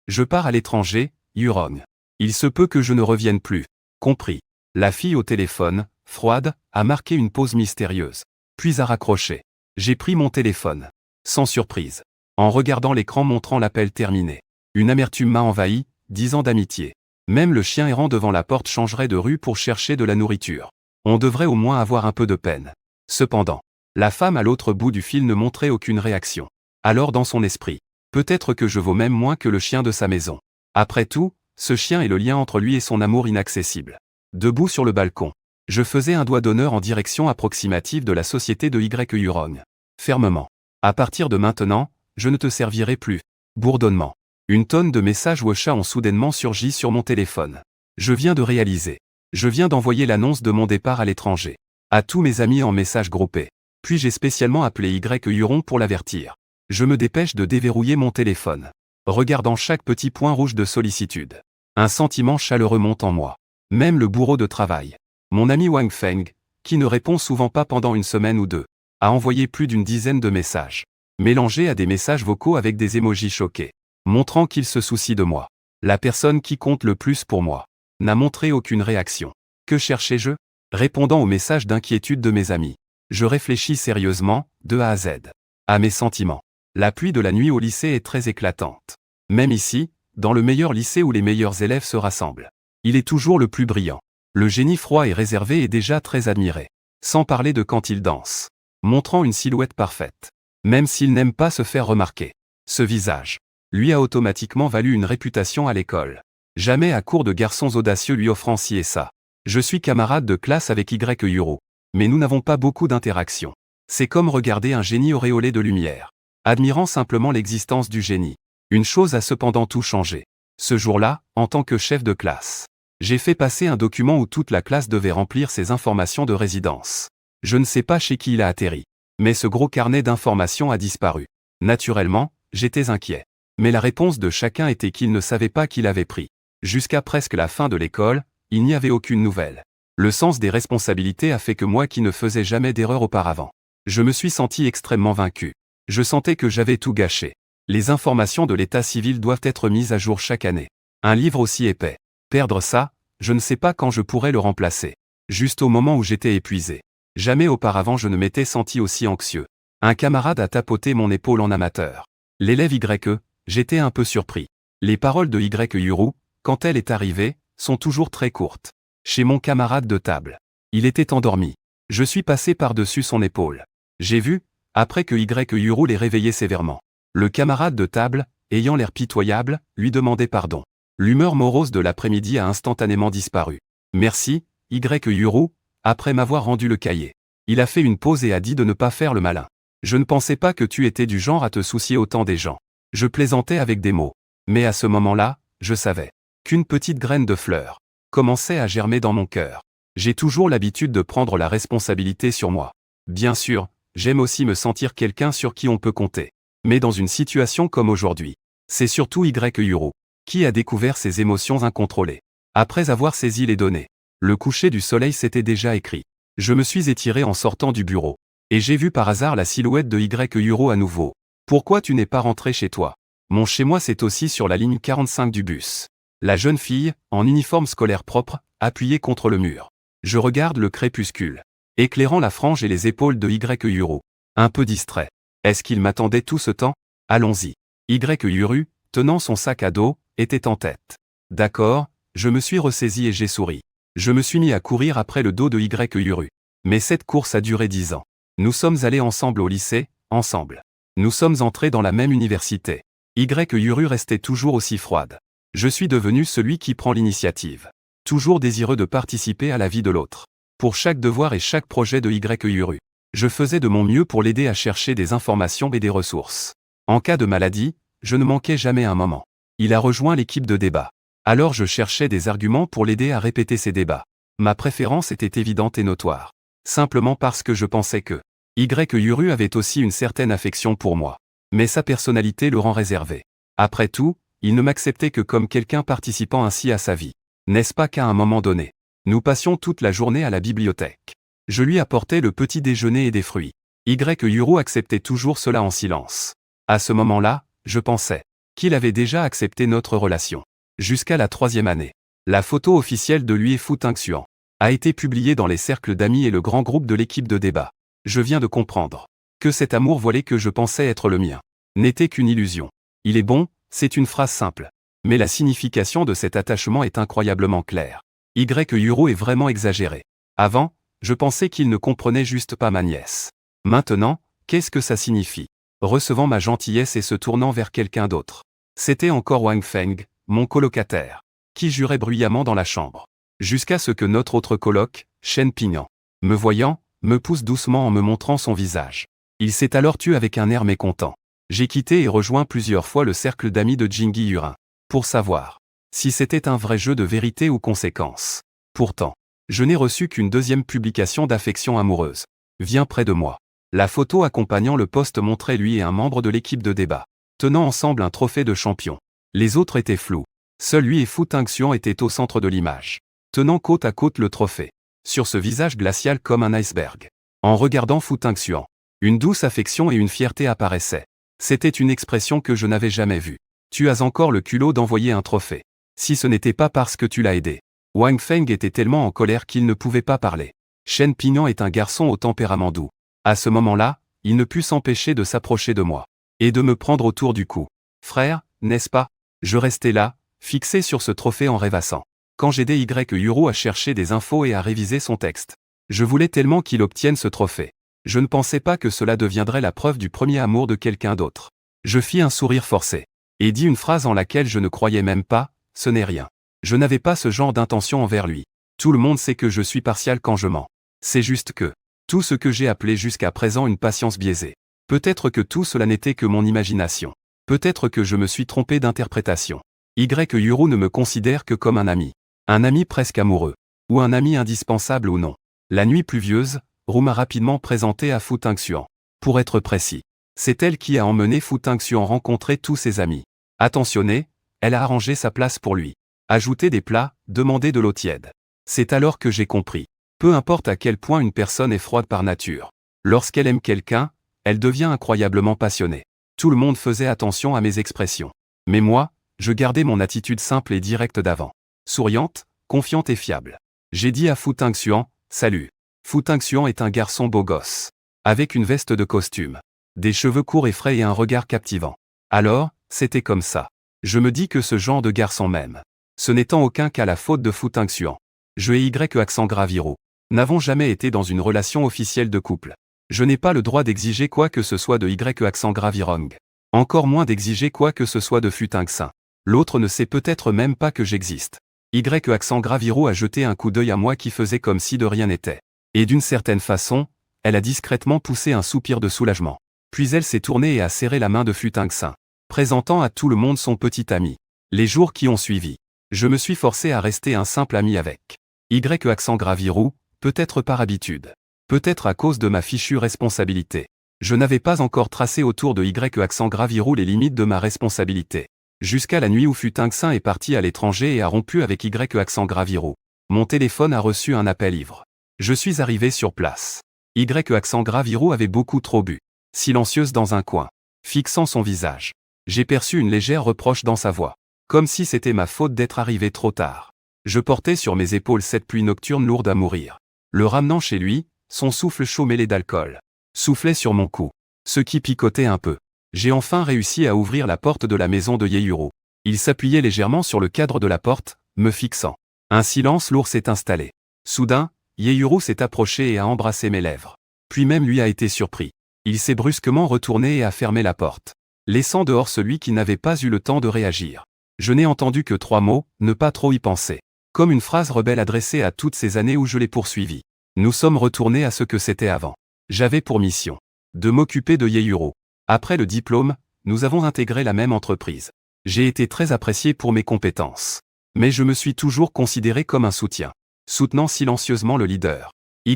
Je pars à l'étranger, Yurong. Il se peut que je ne revienne plus. Compris. La fille au téléphone, froide, a marqué une pause mystérieuse. Puis a raccroché. J'ai pris mon téléphone. Sans surprise. En regardant l'écran montrant l'appel terminé. Une amertume m'a envahi, 10 ans d'amitié. Même le chien errant devant la porte changerait de rue pour chercher de la nourriture. On devrait au moins avoir un peu de peine. Cependant, la femme à l'autre bout du fil ne montrait aucune réaction. Alors dans son esprit, peut-être que je vaux même moins que le chien de sa maison. Après tout, ce chien est le lien entre lui et son amour inaccessible. Debout sur le balcon, je faisais un doigt d'honneur en direction approximative de la société de Y. Yurong. Fermement. À partir de maintenant, je ne te servirai plus. Bourdonnement. Une tonne de messages WhatsApp ont soudainement surgi sur mon téléphone. Je viens de réaliser. Je viens d'envoyer l'annonce de mon départ à l'étranger. À tous mes amis en messages groupés. Puis j'ai spécialement appelé Y. Yurong pour l'avertir. Je me dépêche de déverrouiller mon téléphone. Regardant chaque petit point rouge de sollicitude. Un sentiment chaleureux monte en moi. Même le bourreau de travail. Mon ami Wang Feng, qui ne répond souvent pas pendant une semaine ou deux, a envoyé plus d'une dizaine de messages. Mélangés à des messages vocaux avec des émojis choqués. Montrant qu'il se soucie de moi. La personne qui compte le plus pour moi n'a montré aucune réaction. Que cherchais-je? Répondant aux messages d'inquiétude de mes amis. Je réfléchis sérieusement, de A à Z. À mes sentiments. La pluie de la nuit au lycée est très éclatante. Même ici, dans le meilleur lycée où les meilleurs élèves se rassemblent. Il est toujours le plus brillant. Le génie froid et réservé est déjà très admiré. Sans parler de quand il danse. Montrant une silhouette parfaite. Même s'il n'aime pas se faire remarquer. Ce visage lui a automatiquement valu une réputation à l'école. Jamais à court de garçons audacieux lui offrant ci et ça. Je suis camarade de classe avec Y. Yurong. Mais nous n'avons pas beaucoup d'interactions. C'est comme regarder un génie auréolé de lumière. Admirant simplement l'existence du génie. Une chose a cependant tout changé. Ce jour-là, en tant que chef de classe, j'ai fait passer un document où toute la classe devait remplir ses informations de résidence. Je ne sais pas chez qui il a atterri. Mais ce gros carnet d'informations a disparu. Naturellement, j'étais inquiet. Mais la réponse de chacun était qu'il ne savait pas qui l'avait pris. Jusqu'à presque la fin de l'école, il n'y avait aucune nouvelle. Le sens des responsabilités a fait que moi qui ne faisais jamais d'erreur auparavant, je me suis senti extrêmement vaincu. Je sentais que j'avais tout gâché. Les informations de l'état civil doivent être mises à jour chaque année. Un livre aussi épais. Perdre ça, je ne sais pas quand je pourrais le remplacer. Juste au moment où j'étais épuisé. Jamais auparavant je ne m'étais senti aussi anxieux. Un camarade a tapoté mon épaule en amateur. L'élève Y, j'étais un peu surpris. Les paroles de Y. Yurong, quand elle est arrivée, sont toujours très courtes. Chez mon camarade de table. Il était endormi. Je suis passé par-dessus son épaule. J'ai vu, après que Y. Yurong l'ait réveillé sévèrement. Le camarade de table, ayant l'air pitoyable, lui demandait pardon. L'humeur morose de l'après-midi a instantanément disparu. Merci, Y. Yurong, après m'avoir rendu le cahier. Il a fait une pause et a dit de ne pas faire le malin. Je ne pensais pas que tu étais du genre à te soucier autant des gens. Je plaisantais avec des mots. Mais à ce moment-là, je savais qu'une petite graine de fleur commençait à germer dans mon cœur. J'ai toujours l'habitude de prendre la responsabilité sur moi. Bien sûr, j'aime aussi me sentir quelqu'un sur qui on peut compter. Mais dans une situation comme aujourd'hui, c'est surtout Y. Yurong qui a découvert ses émotions incontrôlées. Après avoir saisi les données, le coucher du soleil s'était déjà écrit. Je me suis étiré en sortant du bureau. Et j'ai vu par hasard la silhouette de Y. Yurong à nouveau. Pourquoi tu n'es pas rentré chez toi? Mon chez-moi c'est aussi sur la ligne 45 du bus. La jeune fille, en uniforme scolaire propre, appuyée contre le mur. Je regarde le crépuscule, éclairant la frange et les épaules de Y. Yurong. Un peu distrait. Est-ce qu'il m'attendait tout ce temps? Allons-y. Y. Yurong, tenant son sac à dos, était en tête. D'accord, je me suis ressaisi et j'ai souri. Je me suis mis à courir après le dos de Y. Yurong. Mais cette course a duré 10 ans. Nous sommes allés ensemble au lycée, ensemble. Nous sommes entrés dans la même université. Y. Yurong restait toujours aussi froide. Je suis devenu celui qui prend l'initiative. Toujours désireux de participer à la vie de l'autre. Pour chaque devoir et chaque projet de Y. Yurong, je faisais de mon mieux pour l'aider à chercher des informations et des ressources. En cas de maladie, je ne manquais jamais un moment. Il a rejoint l'équipe de débat. Alors je cherchais des arguments pour l'aider à répéter ses débats. Ma préférence était évidente et notoire. Simplement parce que je pensais que Y. Yurong avait aussi une certaine affection pour moi. Mais sa personnalité le rend réservé. Après tout, il ne m'acceptait que comme quelqu'un participant ainsi à sa vie. N'est-ce pas qu'à un moment donné, nous passions toute la journée à la bibliothèque. Je lui apportais le petit déjeuner et des fruits. Y. Yurong acceptait toujours cela en silence. À ce moment-là, je pensais qu'il avait déjà accepté notre relation. Jusqu'à la 3e année. La photo officielle de lui et Fu Tingxuan a été publiée dans les cercles d'amis et le grand groupe de l'équipe de débat. Je viens de comprendre que cet amour voilé que je pensais être le mien n'était qu'une illusion. Il est bon, c'est une phrase simple. Mais la signification de cet attachement est incroyablement claire. Yuro est vraiment exagéré. Avant, je pensais qu'il ne comprenait juste pas ma nièce. Maintenant, qu'est-ce que ça signifie? Recevant ma gentillesse et se tournant vers quelqu'un d'autre. C'était encore Wang Feng, mon colocataire, qui jurait bruyamment dans la chambre. Jusqu'à ce que notre autre coloc, Shen Pingyan, me voyant, me pousse doucement en me montrant son visage. Il s'est alors tu avec un air mécontent. J'ai quitté et rejoint plusieurs fois le cercle d'amis de Jingyi Yurin, pour savoir si c'était un vrai jeu de vérité ou conséquence. Pourtant, je n'ai reçu qu'une deuxième publication d'affection amoureuse. Viens près de moi. La photo accompagnant le post montrait lui et un membre de l'équipe de débat, tenant ensemble un trophée de champion. Les autres étaient flous. Seul lui et Fu Tingxuan étaient au centre de l'image, tenant côte à côte le trophée, sur ce visage glacial comme un iceberg. En regardant Fu Tingxuan, une douce affection et une fierté apparaissaient. C'était une expression que je n'avais jamais vue. Tu as encore le culot d'envoyer un trophée. Si ce n'était pas parce que tu l'as aidé. Wang Feng était tellement en colère qu'il ne pouvait pas parler. Shen Pingyan est un garçon au tempérament doux. À ce moment-là, il ne put s'empêcher de s'approcher de moi et de me prendre autour du cou. Frère, n'est-ce pas? Je restais là, fixé sur ce trophée en rêvassant. Quand j'ai aidé Yuro à chercher des infos et à réviser son texte. Je voulais tellement qu'il obtienne ce trophée. Je ne pensais pas que cela deviendrait la preuve du premier amour de quelqu'un d'autre. Je fis un sourire forcé et dis une phrase en laquelle je ne croyais même pas, ce n'est rien. Je n'avais pas ce genre d'intention envers lui. Tout le monde sait que je suis partial quand je mens. C'est juste que tout ce que j'ai appelé jusqu'à présent une patience biaisée. Peut-être que tout cela n'était que mon imagination. Peut-être que je me suis trompé d'interprétation. Yuro ne me considère que comme un ami presque amoureux, ou un ami indispensable ou non. La nuit pluvieuse, Ru m'a rapidement présenté à Fu Tingxuan. Pour être précis, c'est elle qui a emmené Fu Tingxuan rencontrer tous ses amis. Attentionnée, elle a arrangé sa place pour lui. Ajouté des plats, demandé de l'eau tiède. C'est alors que j'ai compris. Peu importe à quel point une personne est froide par nature. Lorsqu'elle aime quelqu'un, elle devient incroyablement passionnée. Tout le monde faisait attention à mes expressions. Mais moi, je gardais mon attitude simple et directe d'avant. Souriante, confiante et fiable. J'ai dit à Fu Tingxuan, salut. Fu Tingxuan est un garçon beau gosse. Avec une veste de costume. Des cheveux courts et frais et un regard captivant. Alors, c'était comme ça. Je me dis que ce genre de garçon m'aime. Ce n'étant aucun cas la faute de Fu Tingxuan. Je et Yuro n'avons jamais été dans une relation officielle de couple. Je n'ai pas le droit d'exiger quoi que ce soit de Yirong. Encore moins d'exiger quoi que ce soit de Fu Tingxin. L'autre ne sait peut-être même pas que j'existe. Yiro a jeté un coup d'œil à moi qui faisait comme si de rien n'était. Et d'une certaine façon, elle a discrètement poussé un soupir de soulagement. Puis elle s'est tournée et a serré la main de Fu Tingxin, présentant à tout le monde son petit ami. Les jours qui ont suivi, je me suis forcé à rester un simple ami avec Yiro, peut-être par habitude. Peut-être à cause de ma fichue responsabilité. Je n'avais pas encore tracé autour de Yiro les limites de ma responsabilité. Jusqu'à la nuit où Fu Tingxin est parti à l'étranger et a rompu avec Yiro. Mon téléphone a reçu un appel ivre. Je suis arrivé sur place. Yiro avait beaucoup trop bu. Silencieuse dans un coin. Fixant son visage. J'ai perçu une légère reproche dans sa voix. Comme si c'était ma faute d'être arrivé trop tard. Je portais sur mes épaules cette pluie nocturne lourde à mourir. Le ramenant chez lui, son souffle chaud mêlé d'alcool soufflait sur mon cou, ce qui picotait un peu. J'ai enfin réussi à ouvrir la porte de la maison de Yiro. Il s'appuyait légèrement sur le cadre de la porte, me fixant. Un silence lourd s'est installé. Soudain, Yiro s'est approché et a embrassé mes lèvres. Puis même lui a été surpris. Il s'est brusquement retourné et a fermé la porte, laissant dehors celui qui n'avait pas eu le temps de réagir. Je n'ai entendu que 3 mots, ne pas trop y penser. Comme une phrase rebelle adressée à toutes ces années où je l'ai poursuivi. Nous sommes retournés à ce que c'était avant. J'avais pour mission de m'occuper de Yiro. Après le diplôme, nous avons intégré la même entreprise. J'ai été très apprécié pour mes compétences. Mais je me suis toujours considéré comme un soutien. Soutenant silencieusement le leader. Y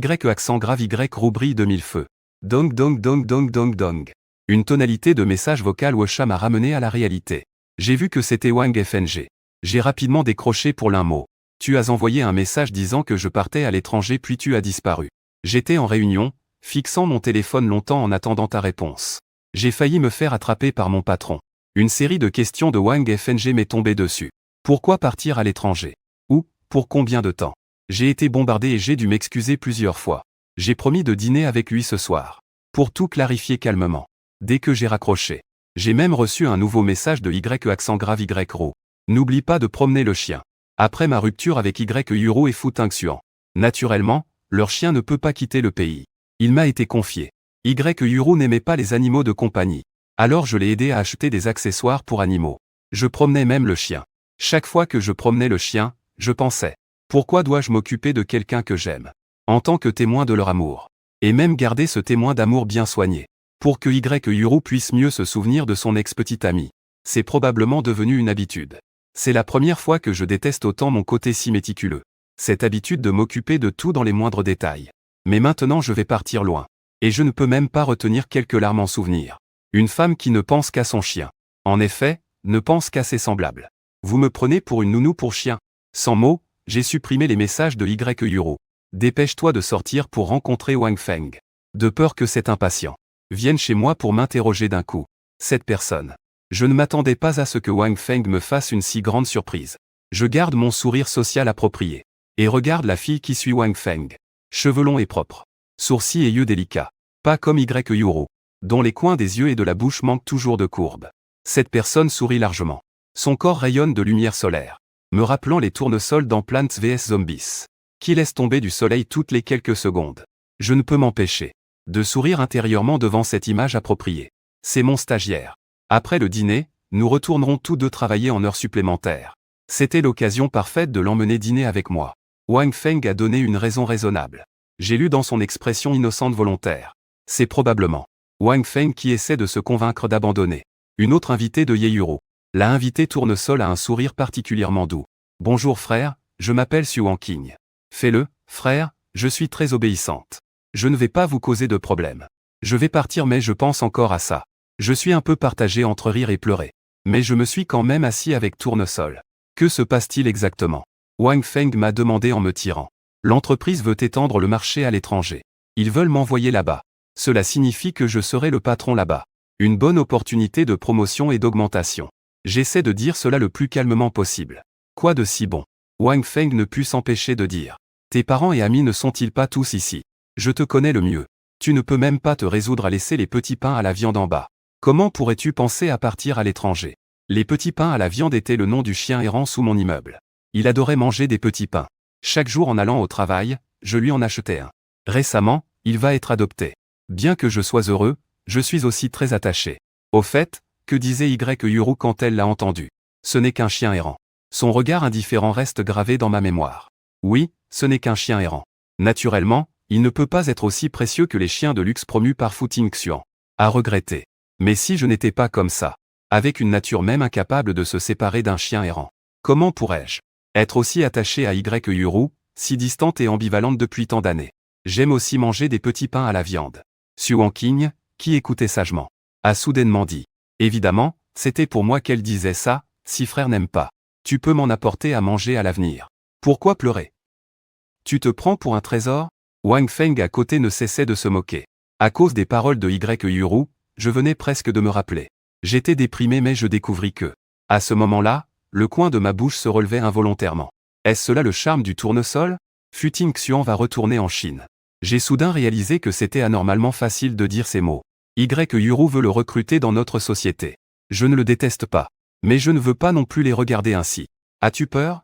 brille de mille feux. Dong dong dong dong dong dong. Une tonalité de message vocal Washa m'a ramené à la réalité. J'ai vu que c'était Wang Feng. J'ai rapidement décroché pour l'un mot. Tu as envoyé un message disant que je partais à l'étranger puis tu as disparu. J'étais en réunion, fixant mon téléphone longtemps en attendant ta réponse. J'ai failli me faire attraper par mon patron. Une série de questions de Wang Feng m'est tombée dessus. Pourquoi partir à l'étranger? Où? Pour combien de temps? J'ai été bombardé et j'ai dû m'excuser plusieurs fois. J'ai promis de dîner avec lui ce soir. Pour tout clarifier calmement. Dès que j'ai raccroché. J'ai même reçu un nouveau message de Y accent grave Y Ro. N'oublie pas de promener le chien. Après ma rupture avec Y Yuro et Fu Tingxuan. Naturellement, leur chien ne peut pas quitter le pays. Il m'a été confié. Y Yuro n'aimait pas les animaux de compagnie. Alors je l'ai aidé à acheter des accessoires pour animaux. Je promenais même le chien. Chaque fois que je promenais le chien, je pensais. Pourquoi dois-je m'occuper de quelqu'un que j'aime? En tant que témoin de leur amour. Et même garder ce témoin d'amour bien soigné. Pour que Y Yuro puisse mieux se souvenir de son ex-petite amie. C'est probablement devenu une habitude. C'est la première fois que je déteste autant mon côté si méticuleux. Cette habitude de m'occuper de tout dans les moindres détails. Mais maintenant je vais partir loin. Et je ne peux même pas retenir quelques larmes en souvenir. Une femme qui ne pense qu'à son chien. En effet, ne pense qu'à ses semblables. Vous me prenez pour une nounou pour chien. Sans mots, j'ai supprimé les messages de Y Yuro. Dépêche-toi de sortir pour rencontrer Wang Feng. De peur que cet impatient vienne chez moi pour m'interroger d'un coup. Cette personne. Je ne m'attendais pas à ce que Wang Feng me fasse une si grande surprise. Je garde mon sourire social approprié. Et regarde la fille qui suit Wang Feng. Cheveux longs et propres. Sourcils et yeux délicats. Pas comme Y Yuro, dont les coins des yeux et de la bouche manquent toujours de courbes. Cette personne sourit largement. Son corps rayonne de lumière solaire. Me rappelant les tournesols dans Plants vs Zombies. Qui laissent tomber du soleil toutes les quelques secondes. Je ne peux m'empêcher de sourire intérieurement devant cette image appropriée. C'est mon stagiaire. Après le dîner, nous retournerons tous deux travailler en heures supplémentaires. C'était l'occasion parfaite de l'emmener dîner avec moi. Wang Feng a donné une raison raisonnable. J'ai lu dans son expression innocente volontaire. C'est probablement Wang Feng qui essaie de se convaincre d'abandonner. Une autre invitée de Yeyuro. La invitée tournesol a un sourire particulièrement doux. Bonjour frère, je m'appelle Xu Wanqing. Fais-le, frère, je suis très obéissante. Je ne vais pas vous causer de problème. Je vais partir mais je pense encore à ça. Je suis un peu partagé entre rire et pleurer. Mais je me suis quand même assis avec Tournesol. Que se passe-t-il exactement? Wang Feng m'a demandé en me tirant. L'entreprise veut étendre le marché à l'étranger. Ils veulent m'envoyer là-bas. Cela signifie que je serai le patron là-bas. Une bonne opportunité de promotion et d'augmentation. J'essaie de dire cela le plus calmement possible. Quoi de si bon? Wang Feng ne put s'empêcher de dire. Tes parents et amis ne sont-ils pas tous ici? Je te connais le mieux. Tu ne peux même pas te résoudre à laisser les petits pains à la viande en bas. Comment pourrais-tu penser à partir à l'étranger? Les petits pains à la viande étaient le nom du chien errant sous mon immeuble. Il adorait manger des petits pains. Chaque jour en allant au travail, je lui en achetais un. Récemment, il va être adopté. Bien que je sois heureux, je suis aussi très attaché. Au fait, que disait Y Yuru quand elle l'a entendu? Ce n'est qu'un chien errant. Son regard indifférent reste gravé dans ma mémoire. Oui, ce n'est qu'un chien errant. Naturellement, il ne peut pas être aussi précieux que les chiens de luxe promus par Fu Tingxuan. À regretter. Mais si je n'étais pas comme ça, avec une nature même incapable de se séparer d'un chien errant, comment pourrais-je être aussi attaché à Y Yuru, si distante et ambivalente depuis tant d'années? J'aime aussi manger des petits pains à la viande. Xu Wanqing, qui écoutait sagement, a soudainement dit. Évidemment, c'était pour moi qu'elle disait ça, si frère n'aime pas. Tu peux m'en apporter à manger à l'avenir. Pourquoi pleurer? Tu te prends pour un trésor? Wang Feng à côté ne cessait de se moquer. À cause des paroles de Y Yuru, je venais presque de me rappeler. J'étais déprimé mais je découvris que, à ce moment-là, le coin de ma bouche se relevait involontairement. Est-ce cela le charme du tournesol? Fu Tingxuan va retourner en Chine. J'ai soudain réalisé que c'était anormalement facile de dire ces mots. Y Yuru veut le recruter dans notre société. Je ne le déteste pas. Mais je ne veux pas non plus les regarder ainsi. As-tu peur?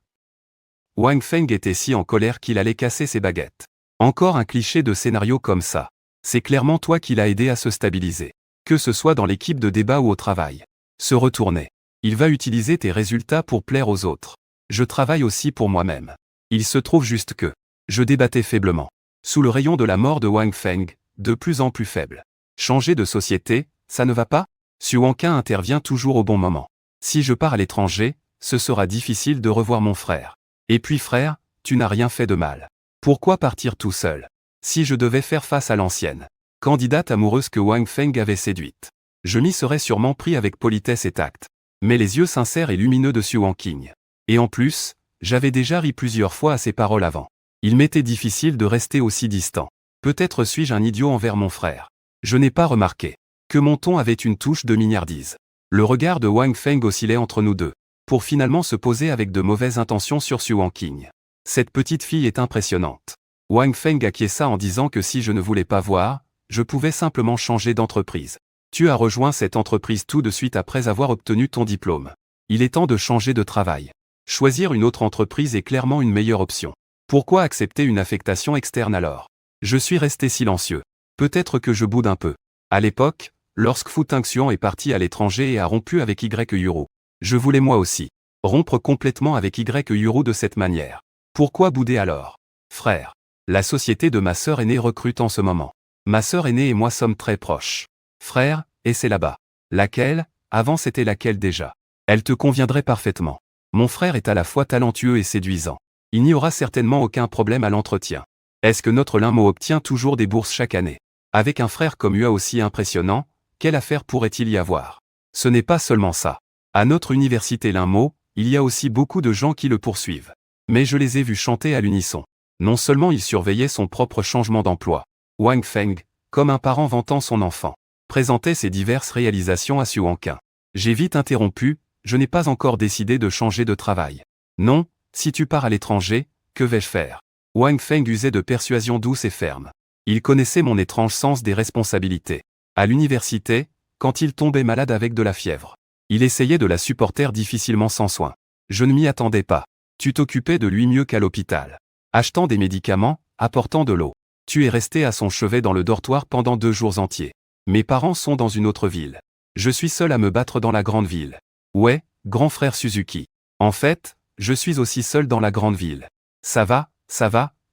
Wang Feng était si en colère qu'il allait casser ses baguettes. Encore un cliché de scénario comme ça. C'est clairement toi qui l'as aidé à se stabiliser. Que ce soit dans l'équipe de débat ou au travail. Se retourner. Il va utiliser tes résultats pour plaire aux autres. Je travaille aussi pour moi-même. Il se trouve juste que je débattais faiblement. Sous le rayon de la mort de Wang Feng, de plus en plus faible. Changer de société, ça ne va pas? Xu Wanqing intervient toujours au bon moment. Si je pars à l'étranger, ce sera difficile de revoir mon frère. Et puis frère, tu n'as rien fait de mal. Pourquoi partir tout seul? Si je devais faire face à l'ancienne candidate amoureuse que Wang Feng avait séduite, je m'y serais sûrement pris avec politesse et tact. Mais les yeux sincères et lumineux de Xu Wanqing. Et en plus, j'avais déjà ri plusieurs fois à ses paroles avant. Il m'était difficile de rester aussi distant. Peut-être suis-je un idiot envers mon frère. Je n'ai pas remarqué que mon ton avait une touche de mignardise. Le regard de Wang Feng oscillait entre nous deux, pour finalement se poser avec de mauvaises intentions sur Xu Wanqing. Cette petite fille est impressionnante. Wang Feng acquiesça en disant que si je ne voulais pas voir, je pouvais simplement changer d'entreprise. Tu as rejoint cette entreprise tout de suite après avoir obtenu ton diplôme. Il est temps de changer de travail. Choisir une autre entreprise est clairement une meilleure option. Pourquoi accepter une affectation externe alors? Je suis resté silencieux. Peut-être que je boude un peu. À l'époque, lorsque Fu Tingxuan est parti à l'étranger et a rompu avec Y Yuru, je voulais moi aussi rompre complètement avec Y Yuru de cette manière. Pourquoi bouder alors? Frère. La société de ma sœur aînée recrute en ce moment. Ma sœur aînée et moi sommes très proches. Frère, et c'est là-bas. Laquelle? Avant c'était laquelle déjà? Elle te conviendrait parfaitement. Mon frère est à la fois talentueux et séduisant. Il n'y aura certainement aucun problème à l'entretien. Est-ce que notre Linmo obtient toujours des bourses chaque année? Avec un frère comme Hua aussi impressionnant, quelle affaire pourrait-il y avoir? Ce n'est pas seulement ça. À notre université Linmo, il y a aussi beaucoup de gens qui le poursuivent. Mais je les ai vus chanter à l'unisson. Non seulement il surveillait son propre changement d'emploi, Wang Feng, comme un parent vantant son enfant, présentait ses diverses réalisations à Xu Wanqing. J'ai vite interrompu, je n'ai pas encore décidé de changer de travail. Non, si tu pars à l'étranger, que vais-je faire? Wang Feng usait de persuasion douce et ferme. Il connaissait mon étrange sens des responsabilités. À l'université, quand il tombait malade avec de la fièvre, il essayait de la supporter difficilement sans soin. Je ne m'y attendais pas. Tu t'occupais de lui mieux qu'à l'hôpital. Achetant des médicaments, apportant de l'eau. Tu es resté à son chevet dans le dortoir pendant 2 jours entiers. Mes parents sont dans une autre ville. Je suis seul à me battre dans la grande ville. Ouais, grand frère Suzuki. En fait, je suis aussi seul dans la grande ville. Ça va,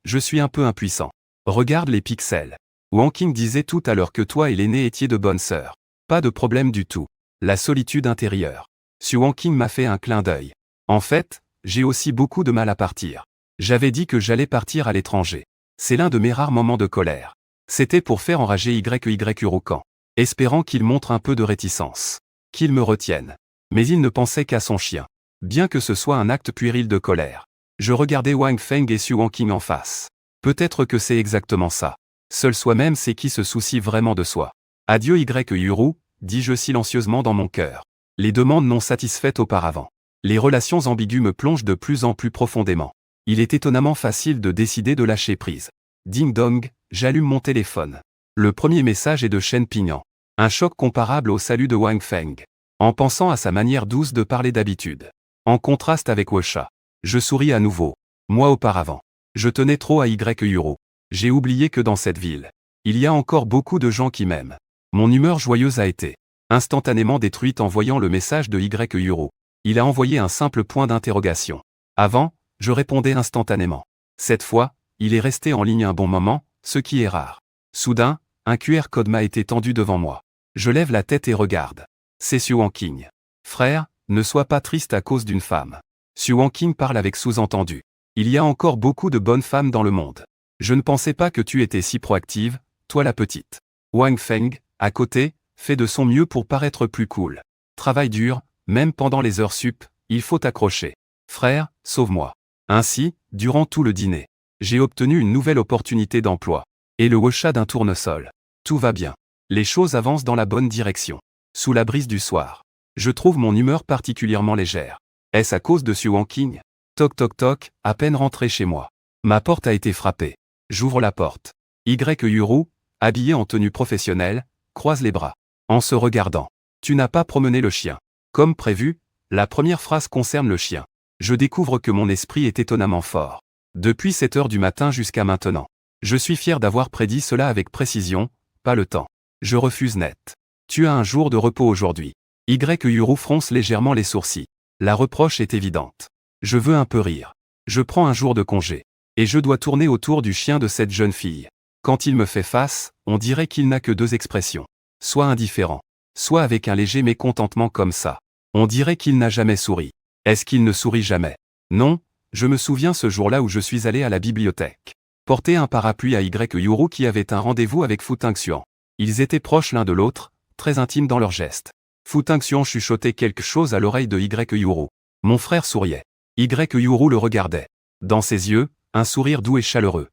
je suis un peu impuissant. Regarde les pixels. Wanqing disait tout à l'heure que toi et l'aîné étiez de bonnes sœurs. Pas de problème du tout. La solitude intérieure. Xu Wanqing m'a fait un clin d'œil. En fait, j'ai aussi beaucoup de mal à partir. J'avais dit que j'allais partir à l'étranger. C'est l'un de mes rares moments de colère. C'était pour faire enrager Y Urokan, espérant qu'il montre un peu de réticence. Qu'il me retienne. Mais il ne pensait qu'à son chien. Bien que ce soit un acte puéril de colère. Je regardais Wang Feng et Xu Wanqing en face. Peut-être que c'est exactement ça. Seul soi-même c'est qui se soucie vraiment de soi. Adieu Y Yuru, dis-je silencieusement dans mon cœur. Les demandes non satisfaites auparavant. Les relations ambiguës me plongent de plus en plus profondément. Il est étonnamment facile de décider de lâcher prise. Ding dong, j'allume mon téléphone. Le premier message est de Shen Pingyan. Un choc comparable au salut de Wang Feng. En pensant à sa manière douce de parler d'habitude. En contraste avec Wosha. Je souris à nouveau. Moi auparavant. Je tenais trop à Y Yuru. J'ai oublié que dans cette ville, il y a encore beaucoup de gens qui m'aiment. Mon humeur joyeuse a été instantanément détruite en voyant le message de Y Yuru. Il a envoyé un simple point d'interrogation. Avant, je répondais instantanément. Cette fois, il est resté en ligne un bon moment, ce qui est rare. Soudain, un QR code m'a été tendu devant moi. Je lève la tête et regarde. C'est Xu Wanqing. Frère, ne sois pas triste à cause d'une femme. Xu Wanqing parle avec sous-entendu. Il y a encore beaucoup de bonnes femmes dans le monde. Je ne pensais pas que tu étais si proactive, toi la petite. Wang Feng, à côté, fait de son mieux pour paraître plus cool. Travaille dur, même pendant les heures sup, il faut t'accrocher. Frère, sauve-moi. Ainsi, durant tout le dîner, j'ai obtenu une nouvelle opportunité d'emploi. Et le Wosha d'un tournesol. Tout va bien. Les choses avancent dans la bonne direction. Sous la brise du soir. Je trouve mon humeur particulièrement légère. Est-ce à cause de Xu Wanqing? Toc toc toc, à peine rentré chez moi. Ma porte a été frappée. J'ouvre la porte. Y Yuru, habillé en tenue professionnelle, croise les bras. En se regardant. Tu n'as pas promené le chien. Comme prévu, la première phrase concerne le chien. Je découvre que mon esprit est étonnamment fort. Depuis 7 heures du matin jusqu'à maintenant. Je suis fier d'avoir prédit cela avec précision, pas le temps. Je refuse net. Tu as un jour de repos aujourd'hui. Y Yuru fronce légèrement les sourcils. La reproche est évidente. Je veux un peu rire. Je prends un jour de congé. Et je dois tourner autour du chien de cette jeune fille. Quand il me fait face, on dirait qu'il n'a que 2 expressions. Soit indifférent. Soit avec un léger mécontentement comme ça. On dirait qu'il n'a jamais souri. Est-ce qu'il ne sourit jamais? Non, je me souviens ce jour-là où je suis allé à la bibliothèque. Porter un parapluie à Y Yuru qui avait un rendez-vous avec Fu Tingxuan. Ils étaient proches l'un de l'autre, très intimes dans leurs gestes. Fu Tingxuan chuchotait quelque chose à l'oreille de Y Yuru. Mon frère souriait. Y Yuru le regardait. Dans ses yeux, un sourire doux et chaleureux.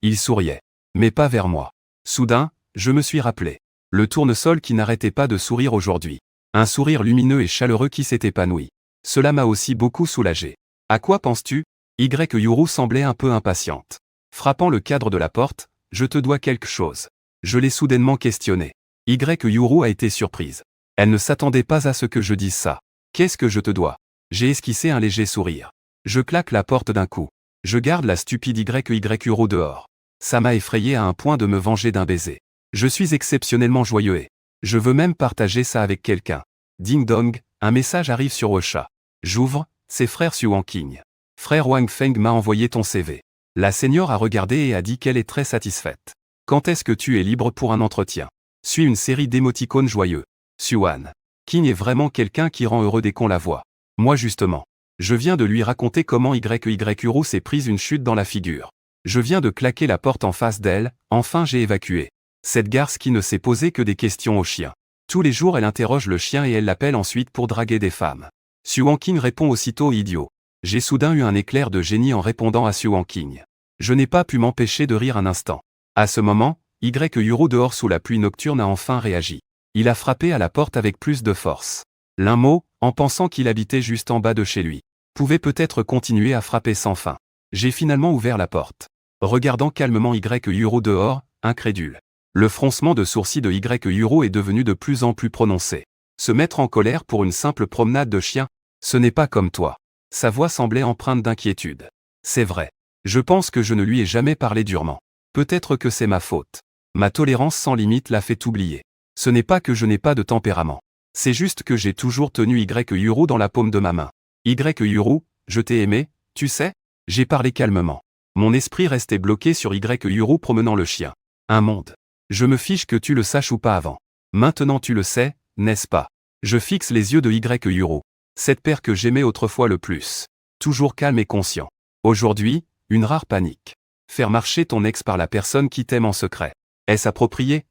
Il souriait. Mais pas vers moi. Soudain, je me suis rappelé. Le tournesol qui n'arrêtait pas de sourire aujourd'hui. Un sourire lumineux et chaleureux qui s'est épanoui. Cela m'a aussi beaucoup soulagé. À quoi penses-tu? Yuru semblait un peu impatiente. Frappant le cadre de la porte, je te dois quelque chose. Je l'ai soudainement questionné. Yuru a été surprise. Elle ne s'attendait pas à ce que je dise ça. Qu'est-ce que je te dois? J'ai esquissé un léger sourire. Je claque la porte d'un coup. Je garde la stupide Yuru dehors. Ça m'a effrayé à un point de me venger d'un baiser. Je suis exceptionnellement joyeux et je veux même partager ça avec quelqu'un. Ding dong, un message arrive sur Ocha. J'ouvre, c'est frère Xuan Qing. Frère Wang Feng m'a envoyé ton CV. La senior a regardé et a dit qu'elle est très satisfaite. Quand est-ce que tu es libre pour un entretien? Suit une série d'émoticônes joyeux. Xuan Qing est vraiment quelqu'un qui rend heureux dès qu'on la voit. Moi justement. Je viens de lui raconter comment Yuru s'est prise une chute dans la figure. Je viens de claquer la porte en face d'elle, enfin j'ai évacué. Cette garce qui ne s'est posé que des questions au chien. Tous les jours elle interroge le chien et elle l'appelle ensuite pour draguer des femmes. Xuan Qing répond aussitôt idiot. J'ai soudain eu un éclair de génie en répondant à Xuan Qing. Je n'ai pas pu m'empêcher de rire un instant. À ce moment, Yuru dehors sous la pluie nocturne a enfin réagi. Il a frappé à la porte avec plus de force. L'un mot, en pensant qu'il habitait juste en bas de chez lui, pouvait peut-être continuer à frapper sans fin. J'ai finalement ouvert la porte. Regardant calmement Yuru dehors, incrédule. Le froncement de sourcils de Yuru est devenu de plus en plus prononcé. Se mettre en colère pour une simple promenade de chien, ce n'est pas comme toi. Sa voix semblait empreinte d'inquiétude. C'est vrai. Je pense que je ne lui ai jamais parlé durement. Peut-être que c'est ma faute. Ma tolérance sans limite l'a fait oublier. Ce n'est pas que je n'ai pas de tempérament. C'est juste que j'ai toujours tenu Yuru dans la paume de ma main. Yuru, je t'ai aimé, tu sais? J'ai parlé calmement. Mon esprit restait bloqué sur Yuru promenant le chien. Un monde. Je me fiche que tu le saches ou pas avant. Maintenant tu le sais, n'est-ce pas? Je fixe les yeux de Yuru. Cette paire que j'aimais autrefois le plus. Toujours calme et conscient. Aujourd'hui, une rare panique. Faire marcher ton ex par la personne qui t'aime en secret. Est-ce approprié?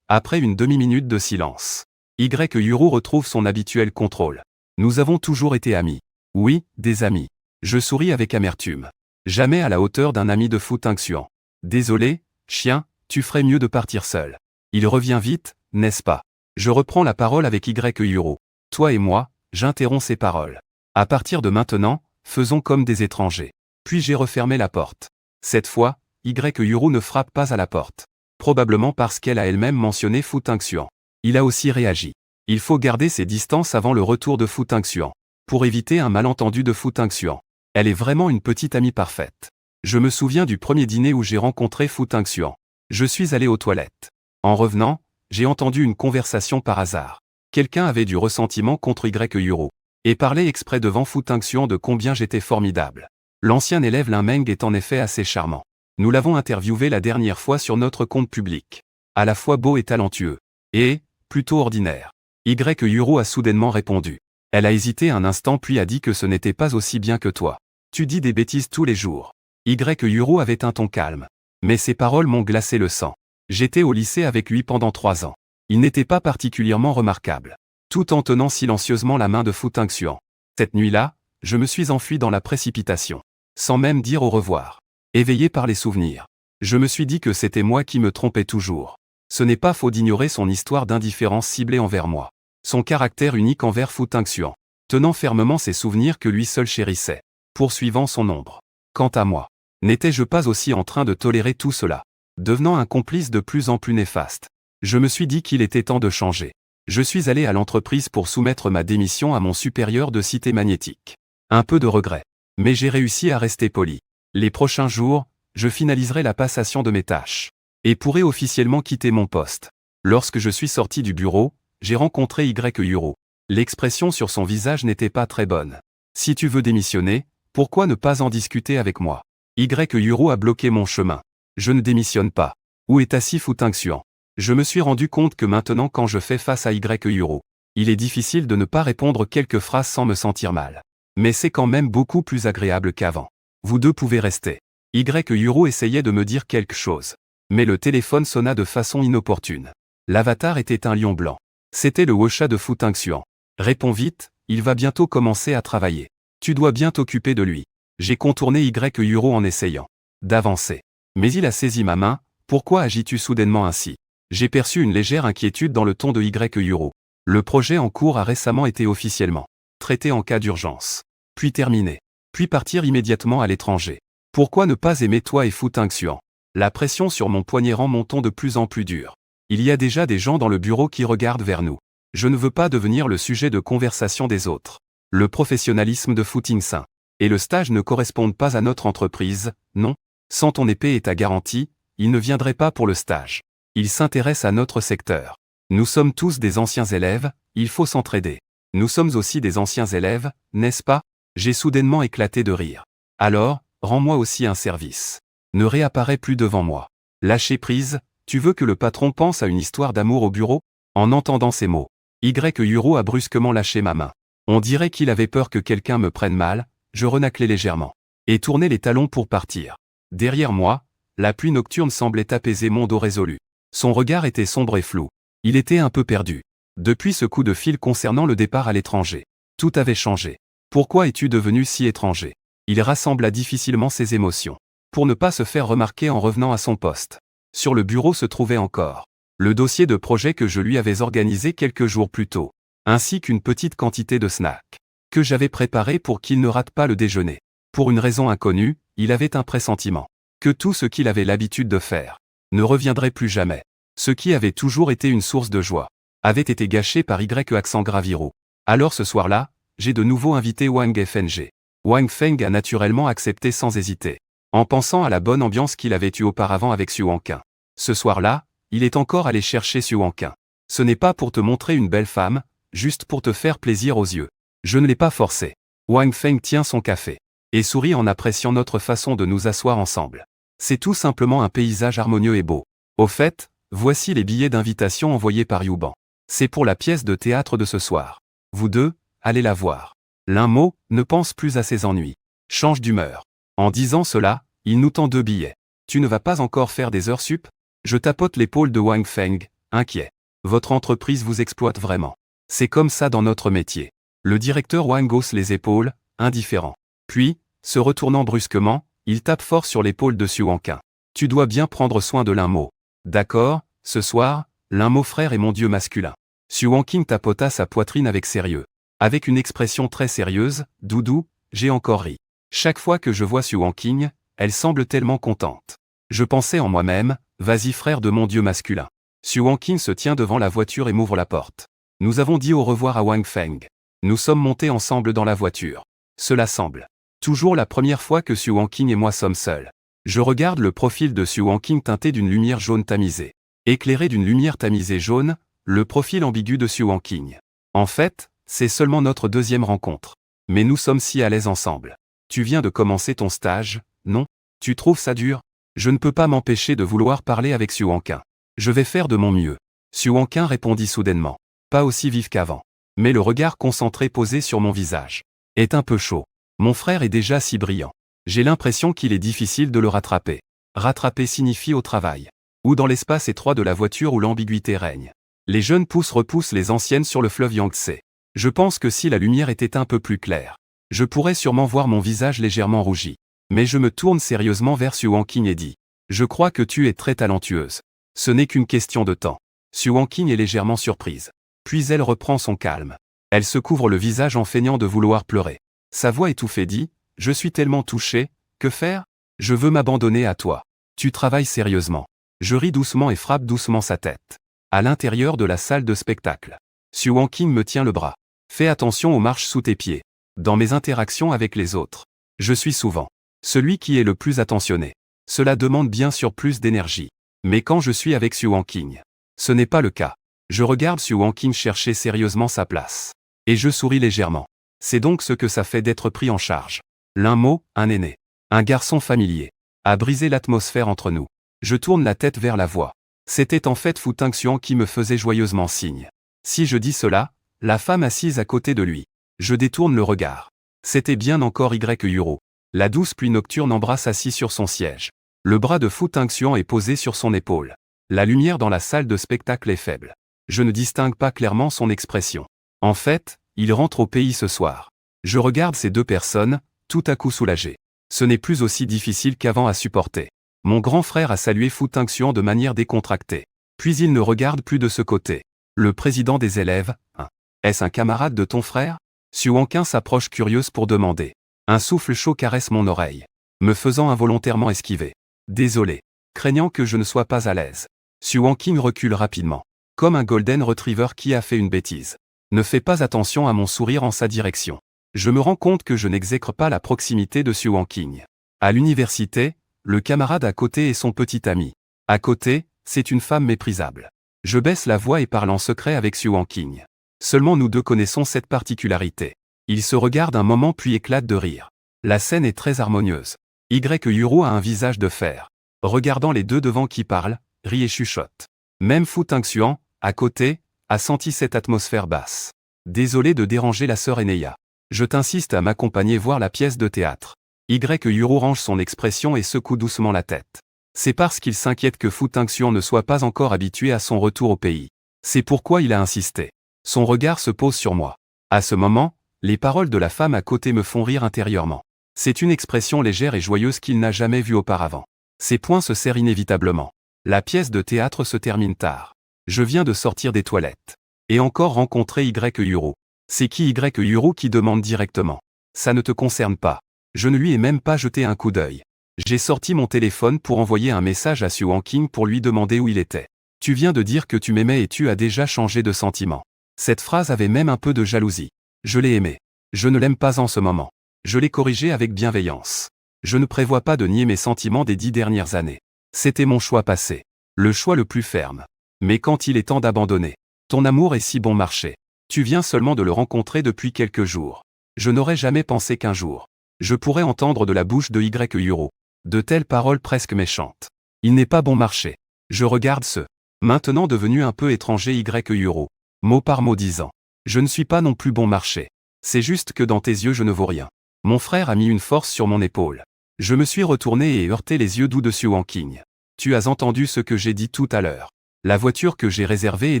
Après une demi-minute de silence, Yuru retrouve son habituel contrôle. Nous avons toujours été amis. Oui, des amis. Je souris avec amertume. Jamais à la hauteur d'un ami de foot Xuan. Désolé, chien, tu ferais mieux de partir seul. Il revient vite, n'est-ce pas? Je reprends la parole avec Yuru. Toi et moi, j'interromps ses paroles. À partir de maintenant, faisons comme des étrangers. Puis j'ai refermé la porte. Cette fois, Yuru ne frappe pas à la porte. Probablement parce qu'elle a elle-même mentionné Fu Xuan. Il a aussi réagi. Il faut garder ses distances avant le retour de Fu Xuan. Pour éviter un malentendu de Fu Xuan. Elle est vraiment une petite amie parfaite. Je me souviens du premier dîner où j'ai rencontré Fu Xuan. Je suis allé aux toilettes. En revenant, j'ai entendu une conversation par hasard. Quelqu'un avait du ressentiment contre Yuru. Et parlait exprès devant Fu Xuan de combien j'étais formidable. L'ancien élève Lin Meng est en effet assez charmant. Nous l'avons interviewé la dernière fois sur notre compte public. À la fois beau et talentueux. Et, plutôt ordinaire. Yuru a soudainement répondu. Elle a hésité un instant puis a dit que ce n'était pas aussi bien que toi. Tu dis des bêtises tous les jours. Yuru avait un ton calme. Mais ses paroles m'ont glacé le sang. J'étais au lycée avec lui pendant 3 ans. Il n'était pas particulièrement remarquable. Tout en tenant silencieusement la main de Fu Xuan. Cette nuit-là, je me suis enfui dans la précipitation. Sans même dire au revoir. Éveillé par les souvenirs. Je me suis dit que c'était moi qui me trompais toujours. Ce n'est pas faux d'ignorer son histoire d'indifférence ciblée envers moi. Son caractère unique envers Fu Xuan. Tenant fermement ses souvenirs que lui seul chérissait. Poursuivant son ombre. Quant à moi, n'étais-je pas aussi en train de tolérer tout cela? Devenant un complice de plus en plus néfaste. Je me suis dit qu'il était temps de changer. Je suis allé à l'entreprise pour soumettre ma démission à mon supérieur de Cité Magnétique. Un peu de regret. Mais j'ai réussi à rester poli. Les prochains jours, je finaliserai la passation de mes tâches. Et pourrai officiellement quitter mon poste. Lorsque je suis sorti du bureau, j'ai rencontré Yuru. L'expression sur son visage n'était pas très bonne. Si tu veux démissionner, pourquoi ne pas en discuter avec moi? Yuru a bloqué mon chemin. Je ne démissionne pas. Où est assis Fu Xuan? Je me suis rendu compte que maintenant quand je fais face à Yuru, il est difficile de ne pas répondre quelques phrases sans me sentir mal. Mais c'est quand même beaucoup plus agréable qu'avant. Vous deux pouvez rester. Yuru essayait de me dire quelque chose. Mais le téléphone sonna de façon inopportune. L'avatar était un lion blanc. C'était le Wosha de Fu Xuan. Réponds vite, il va bientôt commencer à travailler. Tu dois bien t'occuper de lui. J'ai contourné Yuru en essayant d'avancer. Mais il a saisi ma main. Pourquoi agis-tu soudainement ainsi? J'ai perçu une légère inquiétude dans le ton de Yuru. Le projet en cours a récemment été officiellement traité en cas d'urgence. Puis terminé. Puis partir immédiatement à l'étranger. Pourquoi ne pas aimer toi et Fu Tingxuan? La pression sur mon poignet rend mon ton de plus en plus dur. Il y a déjà des gens dans le bureau qui regardent vers nous. Je ne veux pas devenir le sujet de conversation des autres. Le professionnalisme de Fu Tingxin et le stage ne correspondent pas à notre entreprise, non. Sans ton épée et ta garantie, il ne viendrait pas pour le stage. Il s'intéresse à notre secteur. Nous sommes tous des anciens élèves, il faut s'entraider. Nous sommes aussi des anciens élèves, n'est-ce pas? J'ai soudainement éclaté de rire. Alors, rends-moi aussi un service. Ne réapparais plus devant moi. Lâcher prise, tu veux que le patron pense à une histoire d'amour au bureau? En entendant ces mots, Yuro a brusquement lâché ma main. On dirait qu'il avait peur que quelqu'un me prenne mal, je renâclai légèrement. Et tournai les talons pour partir. Derrière moi, la pluie nocturne semblait apaiser mon dos résolu. Son regard était sombre et flou. Il était un peu perdu. Depuis ce coup de fil concernant le départ à l'étranger, tout avait changé. Pourquoi es-tu devenu si étranger? Il rassembla difficilement ses émotions, pour ne pas se faire remarquer en revenant à son poste. Sur le bureau se trouvait encore le dossier de projet que je lui avais organisé quelques jours plus tôt, ainsi qu'une petite quantité de snacks, que j'avais préparé pour qu'il ne rate pas le déjeuner. Pour une raison inconnue, il avait un pressentiment que tout ce qu'il avait l'habitude de faire ne reviendrait plus jamais. Ce qui avait toujours été une source de joie avait été gâché par accent Graviro. Alors ce soir-là, j'ai de nouveau invité Wang Feng. Wang Feng a naturellement accepté sans hésiter, en pensant à la bonne ambiance qu'il avait eue auparavant avec Xu Wanqin. Ce soir-là, il est encore allé chercher Xu Wanqin. Ce n'est pas pour te montrer une belle femme, juste pour te faire plaisir aux yeux. Je ne l'ai pas forcé. Wang Feng tient son café et sourit en appréciant notre façon de nous asseoir ensemble. C'est tout simplement un paysage harmonieux et beau. Au fait, voici les billets d'invitation envoyés par Yuban. C'est pour la pièce de théâtre de ce soir. Vous deux, allez la voir. L'un mot, ne pense plus à ses ennuis. Change d'humeur. En disant cela, il nous tend 2 billets. Tu ne vas pas encore faire des heures sup? Je tapote l'épaule de Wang Feng, inquiet. Votre entreprise vous exploite vraiment. C'est comme ça dans notre métier. Le directeur Wang hausse les épaules, indifférent. Puis, se retournant brusquement, il tape fort sur l'épaule de Xu Wanqin. Tu dois bien prendre soin de l'un mot. D'accord, ce soir, l'un mot frère est mon dieu masculin. Xu Wanqin tapota sa poitrine avec sérieux. Avec une expression très sérieuse, Doudou, j'ai encore ri. Chaque fois que je vois Xu Wanqin, elle semble tellement contente. Je pensais en moi-même, vas-y frère de mon dieu masculin. Xu Wanqin se tient devant la voiture et m'ouvre la porte. Nous avons dit au revoir à Wang Feng. Nous sommes montés ensemble dans la voiture. Cela semble toujours la première fois que Xu Wanqin et moi sommes seuls. Je regarde le profil de Xu Wanqin teinté d'une lumière jaune tamisée. Éclairé d'une lumière tamisée jaune, le profil ambigu de Xu Wanqin. En fait, c'est seulement notre deuxième rencontre. Mais nous sommes si à l'aise ensemble. Tu viens de commencer ton stage, non? Tu trouves ça dur? Je ne peux pas m'empêcher de vouloir parler avec Xu Wanqin. Je vais faire de mon mieux. Xu Wanqin répondit soudainement. Pas aussi vif qu'avant. Mais le regard concentré posé sur mon visage est un peu chaud. Mon frère est déjà si brillant. J'ai l'impression qu'il est difficile de le rattraper. Rattraper signifie au travail. Ou dans l'espace étroit de la voiture où l'ambiguïté règne. Les jeunes pousses repoussent les anciennes sur le fleuve Yangtze. Je pense que si la lumière était un peu plus claire, je pourrais sûrement voir mon visage légèrement rougi. Mais je me tourne sérieusement vers Xu Wanqin et dis. Je crois que tu es très talentueuse. Ce n'est qu'une question de temps. Xu Wanqin est légèrement surprise. Puis elle reprend son calme. Elle se couvre le visage en feignant de vouloir pleurer. Sa voix étouffée dit, « Je suis tellement touché, que faire? Je veux m'abandonner à toi. Tu travailles sérieusement. » Je ris doucement et frappe doucement sa tête. À l'intérieur de la salle de spectacle. Xu Wanqin me tient le bras. Fais attention aux marches sous tes pieds. Dans mes interactions avec les autres, je suis souvent celui qui est le plus attentionné. Cela demande bien sûr plus d'énergie. Mais quand je suis avec Xu Wanqin, ce n'est pas le cas. Je regarde Xu Wanqin chercher sérieusement sa place. Et je souris légèrement. C'est donc ce que ça fait d'être pris en charge. L'un mot, un aîné. Un garçon familier. A brisé l'atmosphère entre nous. Je tourne la tête vers la voix. C'était en fait Fu Tingxuan qui me faisait joyeusement signe. Si je dis cela, la femme assise à côté de lui. Je détourne le regard. C'était bien encore Yuro. La douce pluie nocturne embrasse assis sur son siège. Le bras de Fu Tingxuan est posé sur son épaule. La lumière dans la salle de spectacle est faible. Je ne distingue pas clairement son expression. En fait, il rentre au pays ce soir. Je regarde ces deux personnes, tout à coup soulagé. Ce n'est plus aussi difficile qu'avant à supporter. Mon grand frère a salué Fu Tingxuan de manière décontractée. Puis il ne regarde plus de ce côté. Le président des élèves, hein. Est-ce un camarade de ton frère? Xu Wanqing s'approche curieuse pour demander. Un souffle chaud caresse mon oreille, me faisant involontairement esquiver. Désolé. Craignant que je ne sois pas à l'aise. Xu Wanqing recule rapidement. Comme un golden retriever qui a fait une bêtise. Ne fais pas attention à mon sourire en sa direction. Je me rends compte que je n'exècre pas la proximité de Xu Wanqing. À l'université, le camarade à côté est son petit ami. À côté, c'est une femme méprisable. Je baisse la voix et parle en secret avec Xu Wanqing. Seulement nous deux connaissons cette particularité. Ils se regardent un moment puis éclatent de rire. La scène est très harmonieuse. Yuru a un visage de fer. Regardant les deux devant qui parlent, rit et chuchote. Même Fu Tingxuan, à côté, a senti cette atmosphère basse. Désolé de déranger la sœur Eneya. Je t'insiste à m'accompagner voir la pièce de théâtre. Yuru range son expression et secoue doucement la tête. C'est parce qu'il s'inquiète que Fu Tingxuan ne soit pas encore habitué à son retour au pays. C'est pourquoi il a insisté. Son regard se pose sur moi. À ce moment, les paroles de la femme à côté me font rire intérieurement. C'est une expression légère et joyeuse qu'il n'a jamais vue auparavant. Ses poings se serrent inévitablement. La pièce de théâtre se termine tard. Je viens de sortir des toilettes. Et encore rencontrer Yuru. C'est qui Yuru qui demande directement. Ça ne te concerne pas. Je ne lui ai même pas jeté un coup d'œil. J'ai sorti mon téléphone pour envoyer un message à Xu Wanqing pour lui demander où il était. Tu viens de dire que tu m'aimais et tu as déjà changé de sentiment. Cette phrase avait même un peu de jalousie. Je l'ai aimé. Je ne l'aime pas en ce moment. Je l'ai corrigé avec bienveillance. Je ne prévois pas de nier mes sentiments des 10 dernières années. C'était mon choix passé. Le choix le plus ferme. Mais quand il est temps d'abandonner. Ton amour est si bon marché. Tu viens seulement de le rencontrer depuis quelques jours. Je n'aurais jamais pensé qu'un jour, je pourrais entendre de la bouche de Yuru de telles paroles presque méchantes. Il n'est pas bon marché. Je regarde ce, maintenant devenu un peu étranger Yuru, mot par mot disant. Je ne suis pas non plus bon marché. C'est juste que dans tes yeux je ne vaux rien. Mon frère a mis une force sur mon épaule. Je me suis retourné et heurté les yeux doux de Xu Wanqing. Tu as entendu ce que j'ai dit tout à l'heure. La voiture que j'ai réservée est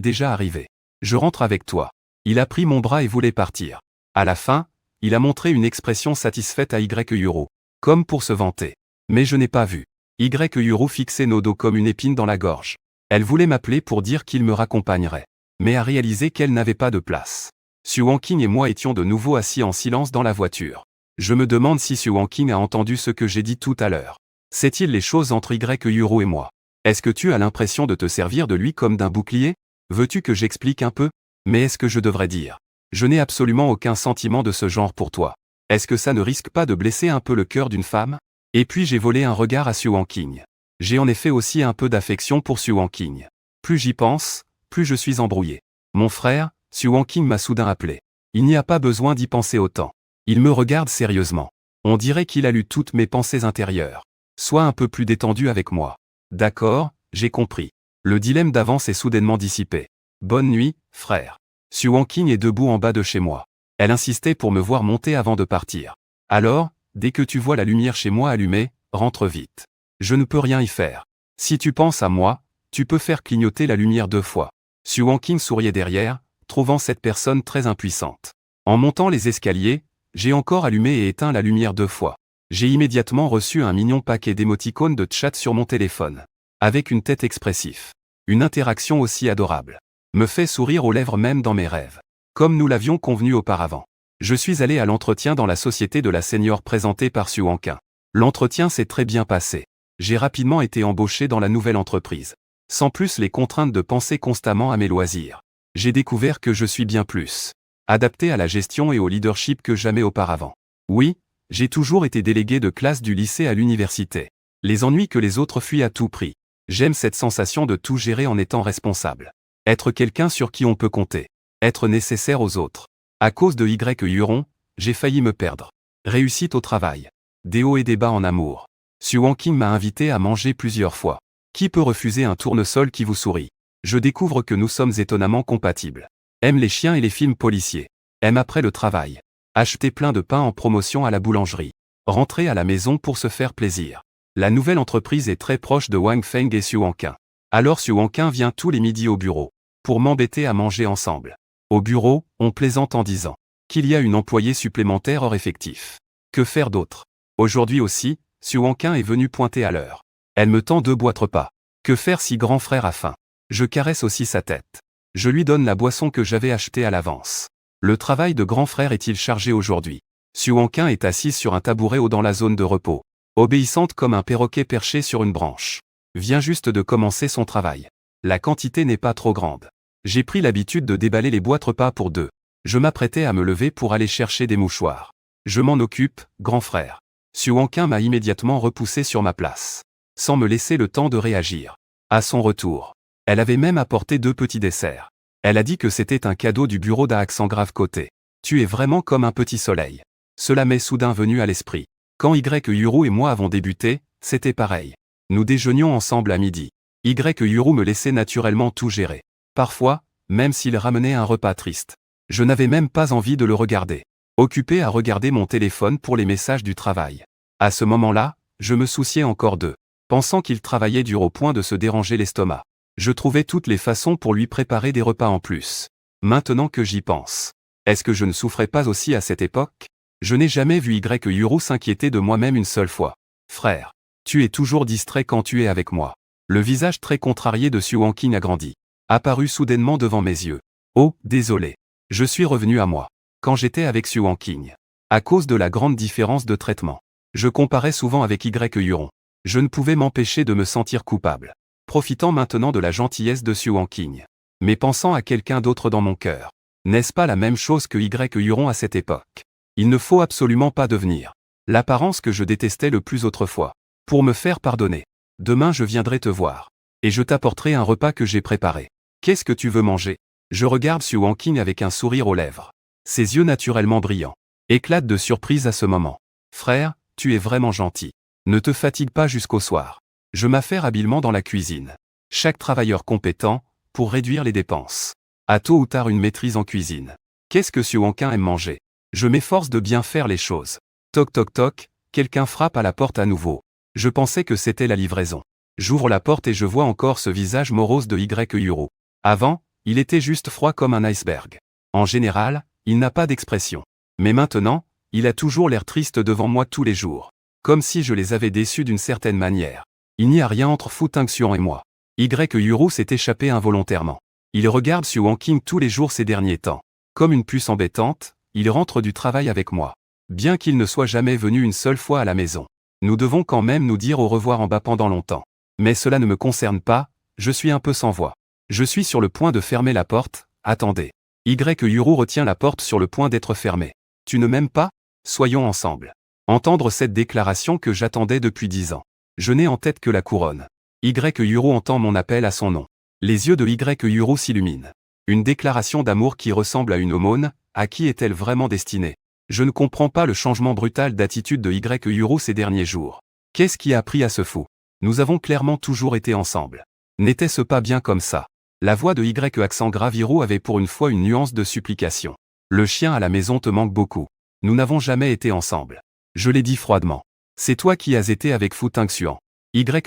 déjà arrivée. Je rentre avec toi. Il a pris mon bras et voulait partir. À la fin, il a montré une expression satisfaite à Yuru, comme pour se vanter. Mais je n'ai pas vu. Yuru fixait nos dos comme une épine dans la gorge. Elle voulait m'appeler pour dire qu'il me raccompagnerait. Mais a réalisé qu'elle n'avait pas de place. Xu Wanqing et moi étions de nouveau assis en silence dans la voiture. Je me demande si Xu Wanqing a entendu ce que j'ai dit tout à l'heure. Sait-il les choses entre Yuru et moi? Est-ce que tu as l'impression de te servir de lui comme d'un bouclier? Veux-tu que j'explique un peu? Mais est-ce que je devrais dire? Je n'ai absolument aucun sentiment de ce genre pour toi. Est-ce que ça ne risque pas de blesser un peu le cœur d'une femme? Et puis j'ai volé un regard à Xu Wanqing. J'ai en effet aussi un peu d'affection pour Xu Wanqing. Plus j'y pense, plus je suis embrouillé. Mon frère, Xu Wanqing m'a soudain appelé. Il n'y a pas besoin d'y penser autant. Il me regarde sérieusement. On dirait qu'il a lu toutes mes pensées intérieures. Sois un peu plus détendu avec moi. D'accord, j'ai compris. Le dilemme d'avance est soudainement dissipé. Bonne nuit, frère. Xu Wanqing est debout en bas de chez moi. Elle insistait pour me voir monter avant de partir. Alors, dès que tu vois la lumière chez moi allumée, rentre vite. Je ne peux rien y faire. Si tu penses à moi, tu peux faire clignoter la lumière 2 fois. Xu Wanqing souriait derrière, trouvant cette personne très impuissante. En montant les escaliers, j'ai encore allumé et éteint la lumière 2 fois. J'ai immédiatement reçu un mignon paquet d'émoticônes de chat sur mon téléphone. Avec une tête expressive. Une interaction aussi adorable. Me fait sourire aux lèvres même dans mes rêves. Comme nous l'avions convenu auparavant. Je suis allé à l'entretien dans la société de la senior présentée par Xu Wanqing. L'entretien s'est très bien passé. J'ai rapidement été embauché dans la nouvelle entreprise. Sans plus les contraintes de penser constamment à mes loisirs. J'ai découvert que je suis bien plus adapté à la gestion et au leadership que jamais auparavant. Oui, j'ai toujours été délégué de classe du lycée à l'université. Les ennuis que les autres fuient à tout prix. J'aime cette sensation de tout gérer en étant responsable. Être quelqu'un sur qui on peut compter. Être nécessaire aux autres. À cause de Yuru, j'ai failli me perdre. Réussite au travail. Des hauts et des bas en amour. Xu Wanqing m'a invité à manger plusieurs fois. Qui peut refuser un tournesol qui vous sourit? Je découvre que nous sommes étonnamment compatibles. Aime les chiens et les films policiers. Aime après le travail. Acheter plein de pain en promotion à la boulangerie. Rentrer à la maison pour se faire plaisir. La nouvelle entreprise est très proche de Wang Feng et Xu Wanqing. Alors Xu Wanqing vient tous les midis au bureau. Pour m'embêter à manger ensemble. Au bureau, on plaisante en disant qu'il y a une employée supplémentaire hors effectif. Que faire d'autre? Aujourd'hui aussi, Xu Wanqing est venue pointer à l'heure. Elle me tend 2 boîtes repas. Que faire si grand frère a faim? Je caresse aussi sa tête. Je lui donne la boisson que j'avais achetée à l'avance. Le travail de grand frère est-il chargé aujourd'hui? Xuanqin est assise sur un tabouret haut dans la zone de repos, obéissante comme un perroquet perché sur une branche. Vient juste de commencer son travail. La quantité n'est pas trop grande. J'ai pris l'habitude de déballer les boîtes repas pour deux. Je m'apprêtais à me lever pour aller chercher des mouchoirs. Je m'en occupe, grand frère. Xuanqin m'a immédiatement repoussé sur ma place, sans me laisser le temps de réagir. À son retour, elle avait même apporté 2 petits desserts. Elle a dit que c'était un cadeau du bureau d'Accent Grave côté. Tu es vraiment comme un petit soleil. Cela m'est soudain venu à l'esprit. Quand Yuru et moi avons débuté, c'était pareil. Nous déjeunions ensemble à midi. Yuru me laissait naturellement tout gérer. Parfois, même s'il ramenait un repas triste, je n'avais même pas envie de le regarder. Occupé à regarder mon téléphone pour les messages du travail. À ce moment-là, je me souciais encore d'eux. Pensant qu'il travaillait dur au point de se déranger l'estomac. Je trouvais toutes les façons pour lui préparer des repas en plus. Maintenant que j'y pense, est-ce que je ne souffrais pas aussi à cette époque? Je n'ai jamais vu Yuru s'inquiéter de moi-même une seule fois. Frère, tu es toujours distrait quand tu es avec moi. Le visage très contrarié de Xuanqin a grandi. Apparu soudainement devant mes yeux. Oh, désolé. Je suis revenu à moi. Quand j'étais avec Xuanqin. À cause de la grande différence de traitement. Je comparais souvent avec Yuru. Je ne pouvais m'empêcher de me sentir coupable. Profitant maintenant de la gentillesse de Xuanqin. Mais pensant à quelqu'un d'autre dans mon cœur. N'est-ce pas la même chose que Yuru à cette époque? Il ne faut absolument pas devenir l'apparence que je détestais le plus autrefois. Pour me faire pardonner. Demain je viendrai te voir. Et je t'apporterai un repas que j'ai préparé. Qu'est-ce que tu veux manger? Je regarde Xuanqin avec un sourire aux lèvres. Ses yeux naturellement brillants éclatent de surprise à ce moment. Frère, tu es vraiment gentil. Ne te fatigue pas jusqu'au soir. Je m'affaire habilement dans la cuisine. Chaque travailleur compétent, pour réduire les dépenses. A tôt ou tard une maîtrise en cuisine. Qu'est-ce que Xuanqin aime manger? Je m'efforce de bien faire les choses. Toc toc toc, quelqu'un frappe à la porte à nouveau. Je pensais que c'était la livraison. J'ouvre la porte et je vois encore ce visage morose de Yuru. Avant, il était juste froid comme un iceberg. En général, il n'a pas d'expression. Mais maintenant, il a toujours l'air triste devant moi tous les jours. Comme si je les avais déçus d'une certaine manière. Il n'y a rien entre Fu Tangxian et moi. Yuru s'est échappé involontairement. Il regarde Xuanqin tous les jours ces derniers temps. Comme une puce embêtante, il rentre du travail avec moi. Bien qu'il ne soit jamais venu une seule fois à la maison. Nous devons quand même nous dire au revoir en bas pendant longtemps. Mais cela ne me concerne pas, je suis un peu sans voix. Je suis sur le point de fermer la porte, attendez. Yuru retient la porte sur le point d'être fermée. Tu ne m'aimes pas? Soyons ensemble. Entendre cette déclaration que j'attendais depuis 10 ans. Je n'ai en tête que la couronne. Yuru entend mon appel à son nom. Les yeux de Yuru s'illuminent. Une déclaration d'amour qui ressemble à une aumône, à qui est-elle vraiment destinée? Je ne comprends pas le changement brutal d'attitude de Yuru ces derniers jours. Qu'est-ce qui a pris à ce fou? Nous avons clairement toujours été ensemble. N'était-ce pas bien comme ça? La voix de Accent Grave Yuru avait pour une fois une nuance de supplication. Le chien à la maison te manque beaucoup. Nous n'avons jamais été ensemble. Je l'ai dit froidement. C'est toi qui as été avec Fu Tangxian.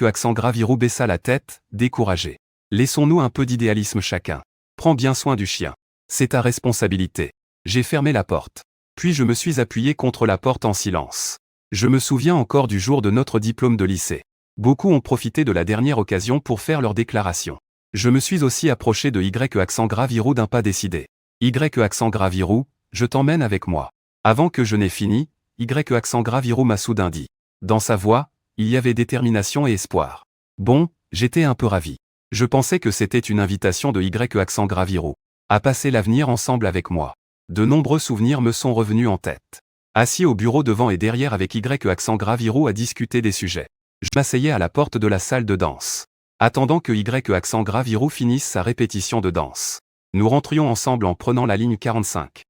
Accent Grave Yuru baissa la tête, découragé. Laissons-nous un peu d'idéalisme chacun. Prends bien soin du chien. C'est ta responsabilité. J'ai fermé la porte. Puis je me suis appuyé contre la porte en silence. Je me souviens encore du jour de notre diplôme de lycée. Beaucoup ont profité de la dernière occasion pour faire leur déclaration. Je me suis aussi approché de Accent Grave Yuru d'un pas décidé. Accent Grave Yuru, je t'emmène avec moi. Avant que je n'ai fini, Accent Grave Yuru m'a soudain dit. Dans sa voix, il y avait détermination et espoir. Bon, j'étais un peu ravi. Je pensais que c'était une invitation de Accent Grave Yuru à passer l'avenir ensemble avec moi. De nombreux souvenirs me sont revenus en tête. Assis au bureau devant et derrière avec Accent Grave Yuru à discuter des sujets. Je m'asseyais à la porte de la salle de danse. Attendant que Accent Grave Yuru finisse sa répétition de danse. Nous rentrions ensemble en prenant la ligne 45.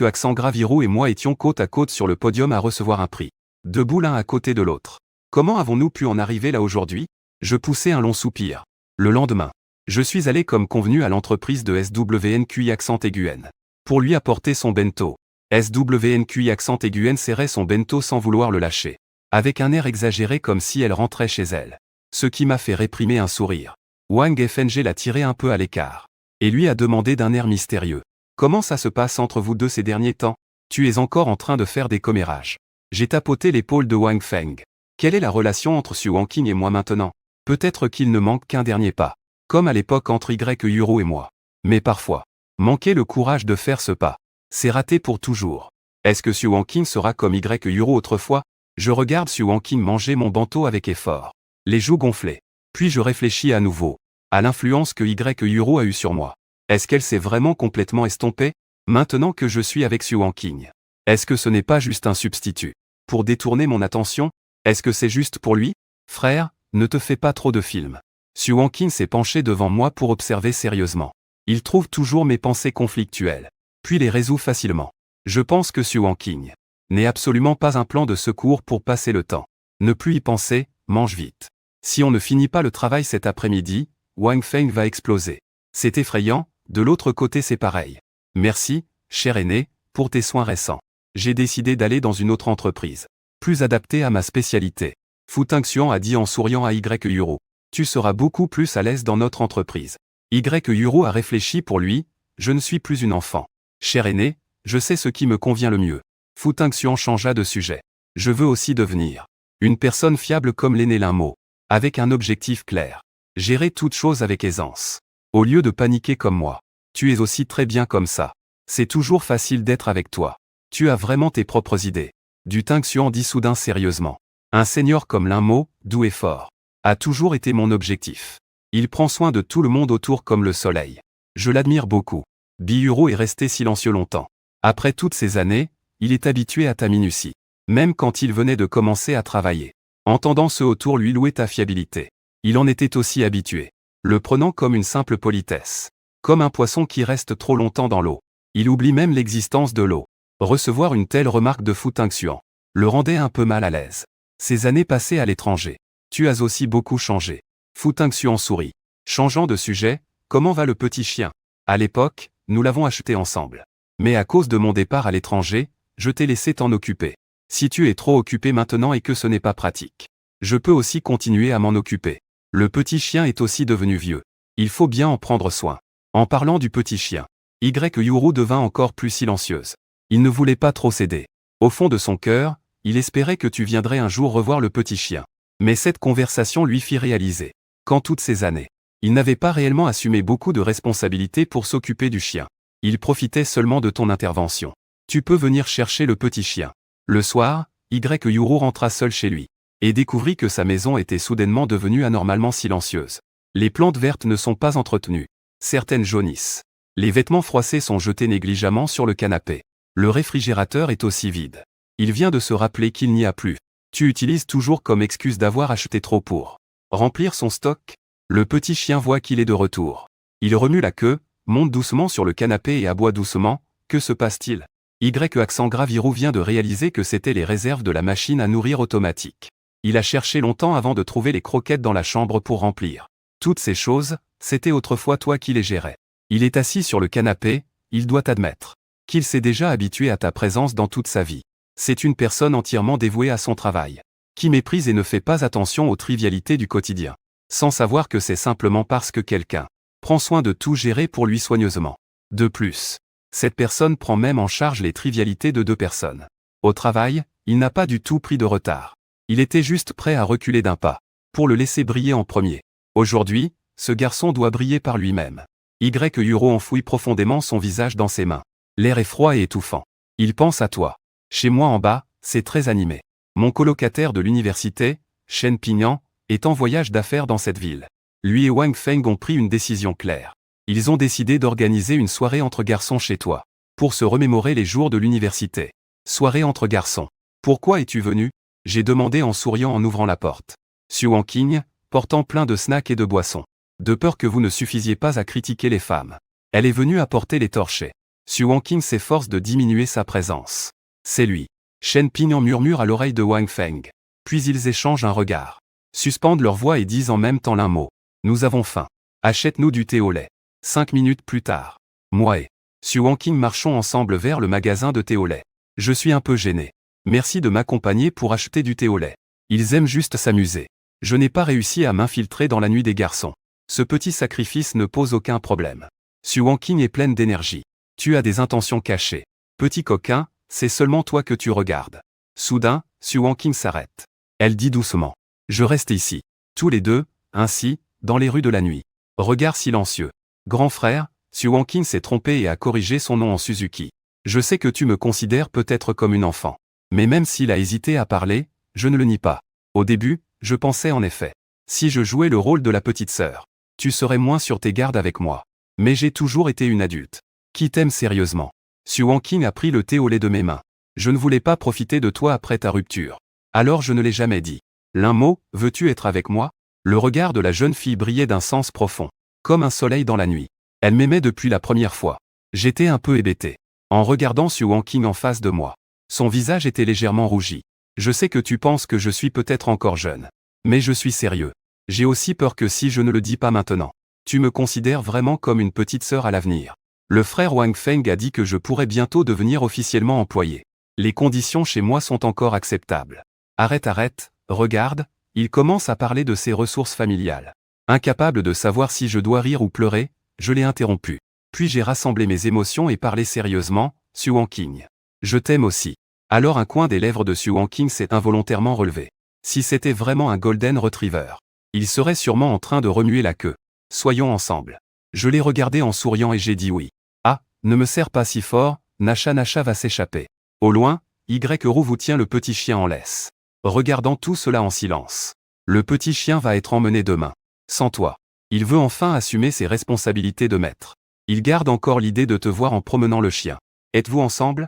Accent Grave Yuru et moi étions côte à côte sur le podium à recevoir un prix. Debout l'un à côté de l'autre. Comment avons-nous pu en arriver là aujourd'hui? Je poussai un long soupir. Le lendemain, je suis allé comme convenu à l'entreprise de SWNQI Accent Aiguen. Pour lui apporter son bento. SWNQI Accent Aiguen serrait son bento sans vouloir le lâcher. Avec un air exagéré comme si elle rentrait chez elle. Ce qui m'a fait réprimer un sourire. Wang Feng l'a tiré un peu à l'écart. Et lui a demandé d'un air mystérieux. Comment ça se passe entre vous deux ces derniers temps? Tu es encore en train de faire des commérages. J'ai tapoté l'épaule de Wang Feng. Quelle est la relation entre Xuanqin et moi maintenant? Peut-être qu'il ne manque qu'un dernier pas. Comme à l'époque entre Yuru et moi. Mais parfois, manquer le courage de faire ce pas, c'est raté pour toujours. Est-ce que Xu Wanqing sera comme Y Yuro autrefois? Je regarde Xu Wanqing manger mon bantô avec effort, les joues gonflées. Puis je réfléchis à nouveau à l'influence que Y Yuro a eue sur moi. Est-ce qu'elle s'est vraiment complètement estompée maintenant que je suis avec Xu Wanqing? Est-ce que ce n'est pas juste un substitut pour détourner mon attention? Est-ce que c'est juste pour lui? Frère, ne te fais pas trop de films. Xu Wanqing s'est penché devant moi pour observer sérieusement. Il trouve toujours mes pensées conflictuelles, puis les résout facilement. Je pense que Xu Wanqing n'est absolument pas un plan de secours pour passer le temps. Ne plus y penser, mange vite. Si on ne finit pas le travail cet après-midi, Wang Feng va exploser. C'est effrayant, de l'autre côté c'est pareil. Merci, cher aîné, pour tes soins récents. J'ai décidé d'aller dans une autre entreprise, plus adaptée à ma spécialité. Fu Tingxuan a dit en souriant à Y Yuro. Tu seras beaucoup plus à l'aise dans notre entreprise. Y Yuro a réfléchi pour lui, je ne suis plus une enfant. Cher aîné, je sais ce qui me convient le mieux. Fu Tingxuan changea de sujet. Je veux aussi devenir une personne fiable comme l'aîné Linmo, avec un objectif clair. Gérer toute chose avec aisance. Au lieu de paniquer comme moi. Tu es aussi très bien comme ça. C'est toujours facile d'être avec toi. Tu as vraiment tes propres idées. Du Tingxuan dit soudain sérieusement. Un seigneur comme Linmo, doux et fort, a toujours été mon objectif. Il prend soin de tout le monde autour comme le soleil. Je l'admire beaucoup. Biyuro est resté silencieux longtemps. Après toutes ces années, il est habitué à ta minutie. Même quand il venait de commencer à travailler. Entendant ceux autour lui louer ta fiabilité. Il en était aussi habitué. Le prenant comme une simple politesse. Comme un poisson qui reste trop longtemps dans l'eau. Il oublie même l'existence de l'eau. Recevoir une telle remarque de Fu Tingxuan le rendait un peu mal à l'aise. Ces années passées à l'étranger. Tu as aussi beaucoup changé. Fu Tingxuan sourit. Changeant de sujet, comment va le petit chien? À l'époque, nous l'avons acheté ensemble. Mais à cause de mon départ à l'étranger, je t'ai laissé t'en occuper. Si tu es trop occupé maintenant et que ce n'est pas pratique, je peux aussi continuer à m'en occuper. Le petit chien est aussi devenu vieux. Il faut bien en prendre soin. En parlant du petit chien, Y Yuro devint encore plus silencieuse. Il ne voulait pas trop céder. Au fond de son cœur, il espérait que tu viendrais un jour revoir le petit chien. Mais cette conversation lui fit réaliser qu'en toutes ces années, il n'avait pas réellement assumé beaucoup de responsabilités pour s'occuper du chien. Il profitait seulement de ton intervention. Tu peux venir chercher le petit chien. Le soir, Y Yuro rentra seul chez lui et découvrit que sa maison était soudainement devenue anormalement silencieuse. Les plantes vertes ne sont pas entretenues. Certaines jaunissent. Les vêtements froissés sont jetés négligemment sur le canapé. Le réfrigérateur est aussi vide. Il vient de se rappeler qu'il n'y a plus. Tu utilises toujours comme excuse d'avoir acheté trop pour remplir son stock. Le petit chien voit qu'il est de retour. Il remue la queue, monte doucement sur le canapé et aboie doucement. Que se passe-t-il? Y accent grave Hiro vient de réaliser que c'était les réserves de la machine à nourrir automatique. Il a cherché longtemps avant de trouver les croquettes dans la chambre pour remplir. Toutes ces choses, c'était autrefois toi qui les gérais. Il est assis sur le canapé, il doit admettre qu'il s'est déjà habitué à ta présence dans toute sa vie. C'est une personne entièrement dévouée à son travail, qui méprise et ne fait pas attention aux trivialités du quotidien, sans savoir que c'est simplement parce que quelqu'un prend soin de tout gérer pour lui soigneusement. De plus, cette personne prend même en charge les trivialités de deux personnes. Au travail, il n'a pas du tout pris de retard. Il était juste prêt à reculer d'un pas, pour le laisser briller en premier. Aujourd'hui, ce garçon doit briller par lui-même. Y Yuro enfouit profondément son visage dans ses mains. L'air est froid et étouffant. Il pense à toi. Chez moi en bas, c'est très animé. Mon colocataire de l'université, Shen Pingyan, est en voyage d'affaires dans cette ville. Lui et Wang Feng ont pris une décision claire. Ils ont décidé d'organiser une soirée entre garçons chez toi, pour se remémorer les jours de l'université. Soirée entre garçons. Pourquoi es-tu venu? J'ai demandé en souriant en ouvrant la porte. Xu Wanqing, portant plein de snacks et de boissons. De peur que vous ne suffisiez pas à critiquer les femmes. Elle est venue apporter les torchets. Xu Wanqing s'efforce de diminuer sa présence. C'est lui. Shen Pingyan murmure à l'oreille de Wang Feng. Puis ils échangent un regard. Suspendent leur voix et disent en même temps l'un mot. Nous avons faim. Achète-nous du thé au lait. 5 minutes plus tard. Moi et Xu Wanqing marchons ensemble vers le magasin de thé au lait. Je suis un peu gêné. Merci de m'accompagner pour acheter du thé au lait. Ils aiment juste s'amuser. Je n'ai pas réussi à m'infiltrer dans la nuit des garçons. Ce petit sacrifice ne pose aucun problème. Xu Wanqing est pleine d'énergie. Tu as des intentions cachées. Petit coquin, c'est seulement toi que tu regardes. Soudain, Xu Wanqing s'arrête. Elle dit doucement. Je reste ici. Tous les deux, ainsi, dans les rues de la nuit. Regard silencieux. Grand frère, Su Wanking s'est trompé et a corrigé son nom en Suzuki. Je sais que tu me considères peut-être comme une enfant. Mais même s'il a hésité à parler, je ne le nie pas. Au début, je pensais en effet. Si je jouais le rôle de la petite sœur, tu serais moins sur tes gardes avec moi. Mais j'ai toujours été une adulte. Qui t'aime sérieusement. Su Wanking a pris le thé au lait de mes mains. Je ne voulais pas profiter de toi après ta rupture. Alors je ne l'ai jamais dit. L'un mot, veux-tu être avec moi? Le regard de la jeune fille brillait d'un sens profond. Comme un soleil dans la nuit. Elle m'aimait depuis la première fois. J'étais un peu hébété. En regardant Su Wanking en face de moi. Son visage était légèrement rougi. Je sais que tu penses que je suis peut-être encore jeune. Mais je suis sérieux. J'ai aussi peur que si je ne le dis pas maintenant, tu me considères vraiment comme une petite sœur à l'avenir. Le frère Wang Feng a dit que je pourrais bientôt devenir officiellement employé. Les conditions chez moi sont encore acceptables. Arrête, regarde, il commence à parler de ses ressources familiales. Incapable de savoir si je dois rire ou pleurer, je l'ai interrompu. Puis j'ai rassemblé mes émotions et parlé sérieusement, Su Wanking. Je t'aime aussi. Alors un coin des lèvres de Su Wanking s'est involontairement relevé. Si c'était vraiment un Golden Retriever, il serait sûrement en train de remuer la queue. Soyons ensemble. Je l'ai regardé en souriant et j'ai dit oui. Ah, ne me serre pas si fort, Nasha va s'échapper. Au loin, Roux vous tient le petit chien en laisse. Regardant tout cela en silence. Le petit chien va être emmené demain. Sans toi. Il veut enfin assumer ses responsabilités de maître. Il garde encore l'idée de te voir en promenant le chien. Êtes-vous ensemble?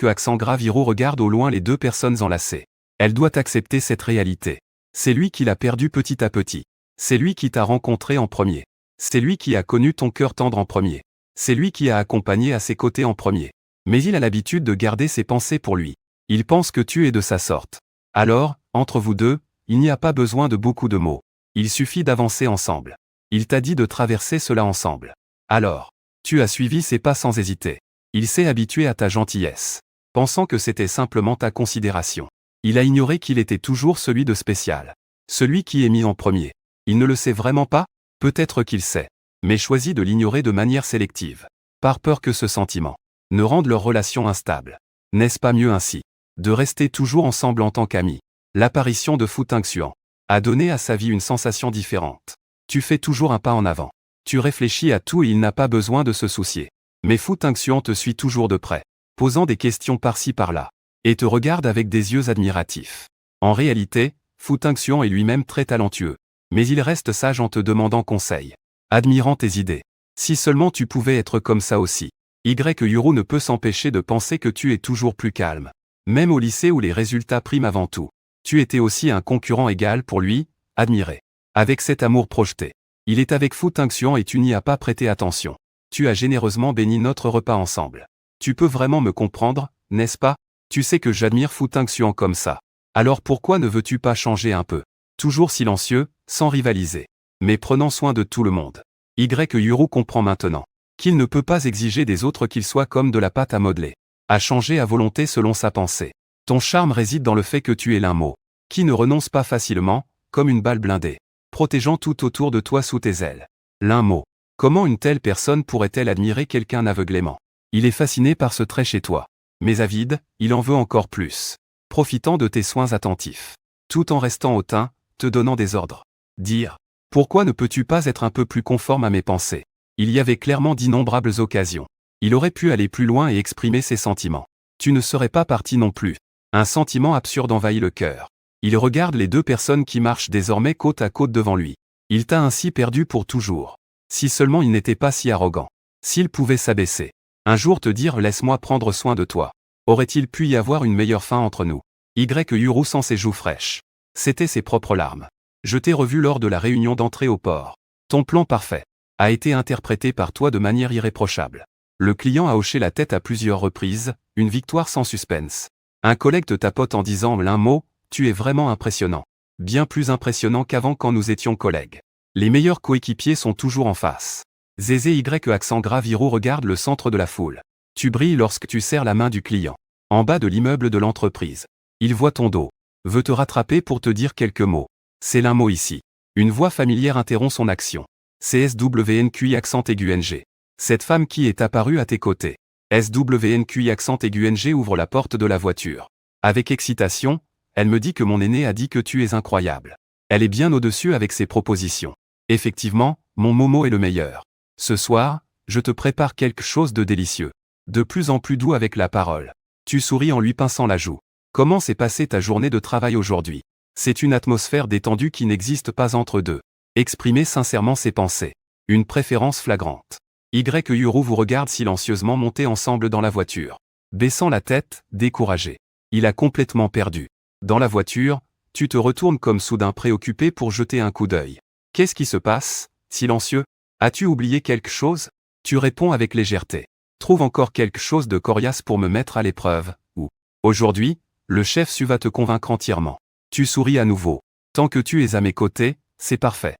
Accent grave Roux regarde au loin les deux personnes enlacées. Elle doit accepter cette réalité. C'est lui qui l'a perdu petit à petit. C'est lui qui t'a rencontré en premier. C'est lui qui a connu ton cœur tendre en premier. C'est lui qui a accompagné à ses côtés en premier. Mais il a l'habitude de garder ses pensées pour lui. Il pense que tu es de sa sorte. Alors, entre vous deux, il n'y a pas besoin de beaucoup de mots. Il suffit d'avancer ensemble. Il t'a dit de traverser cela ensemble. Alors, tu as suivi ses pas sans hésiter. Il s'est habitué à ta gentillesse. Pensant que c'était simplement ta considération. Il a ignoré qu'il était toujours celui de spécial. Celui qui est mis en premier. Il ne le sait vraiment pas? Peut-être qu'il sait. Mais choisit de l'ignorer de manière sélective. Par peur que ce sentiment ne rende leur relation instable. N'est-ce pas mieux ainsi? De rester toujours ensemble en tant qu'amis. L'apparition de Fu Tangxuan a donné à sa vie une sensation différente. Tu fais toujours un pas en avant. Tu réfléchis à tout et il n'a pas besoin de se soucier. Mais Fu Tangxuan te suit toujours de près, posant des questions par-ci par-là, et te regarde avec des yeux admiratifs. En réalité, Fu Tangxuan est lui-même très talentueux, mais il reste sage en te demandant conseil, admirant tes idées. Si seulement tu pouvais être comme ça aussi. Roux ne peut s'empêcher de penser que tu es toujours plus calme. Même au lycée où les résultats priment avant tout. Tu étais aussi un concurrent égal pour lui, admiré. Avec cet amour projeté. Il est avec Fu Tangxuan et tu n'y as pas prêté attention. Tu as généreusement béni notre repas ensemble. Tu peux vraiment me comprendre, n'est-ce pas? Tu sais que j'admire Fu Tangxuan comme ça. Alors pourquoi ne veux-tu pas changer un peu? Toujours silencieux, sans rivaliser. Mais prenant soin de tout le monde. Roux comprend maintenant qu'il ne peut pas exiger des autres qu'ils soient comme de la pâte à modeler. À changer à volonté selon sa pensée. Ton charme réside dans le fait que tu es l'un mot, qui ne renonce pas facilement, comme une balle blindée, protégeant tout autour de toi sous tes ailes. L'un mot. Comment une telle personne pourrait-elle admirer quelqu'un aveuglément? Il est fasciné par ce trait chez toi. Mais avide, il en veut encore plus. Profitant de tes soins attentifs. Tout en restant hautain, te donnant des ordres. Dire. Pourquoi ne peux-tu pas être un peu plus conforme à mes pensées? Il y avait clairement d'innombrables occasions. Il aurait pu aller plus loin et exprimer ses sentiments. Tu ne serais pas parti non plus. Un sentiment absurde envahit le cœur. Il regarde les deux personnes qui marchent désormais côte à côte devant lui. Il t'a ainsi perdu pour toujours. Si seulement il n'était pas si arrogant. S'il pouvait s'abaisser. Un jour te dire laisse-moi prendre soin de toi. Aurait-il pu y avoir une meilleure fin entre nous? Roux sans ses joues fraîches. C'était ses propres larmes. Je t'ai revu lors de la réunion d'entrée au port. Ton plan parfait a été interprété par toi de manière irréprochable. Le client a hoché la tête à plusieurs reprises, une victoire sans suspense. Un collègue te tapote en disant l'un mot, tu es vraiment impressionnant. Bien plus impressionnant qu'avant quand nous étions collègues. Les meilleurs coéquipiers sont toujours en face. Zézé accent grave Roux regarde le centre de la foule. Tu brilles lorsque tu serres la main du client. En bas de l'immeuble de l'entreprise. Il voit ton dos. Veut te rattraper pour te dire quelques mots. C'est l'un mot ici. Une voix familière interrompt son action. CSWNQI accent aigu NG. Cette femme qui est apparue à tes côtés. SWNQI accent aigu NG ouvre la porte de la voiture. Avec excitation, elle me dit que mon aîné a dit que tu es incroyable. Elle est bien au-dessus avec ses propositions. Effectivement, mon Momo est le meilleur. Ce soir, Je te prépare quelque chose de délicieux. De plus en plus doux avec la parole. Tu souris en lui pinçant la joue. Comment s'est passée ta journée de travail aujourd'hui? C'est une atmosphère détendue qui n'existe pas entre deux. Exprimer sincèrement ses pensées. Une préférence flagrante. Yuru vous regarde silencieusement monter ensemble dans la voiture. Baissant la tête, découragé. Il a complètement perdu. Dans la voiture, tu te retournes comme soudain préoccupé pour jeter un coup d'œil. Qu'est-ce qui se passe, silencieux? As-tu oublié quelque chose? Tu réponds avec légèreté. Trouve encore quelque chose de coriace pour me mettre à l'épreuve, ou aujourd'hui, le chef Su va te convaincre entièrement. Tu souris à nouveau. Tant que tu es à mes côtés, c'est parfait.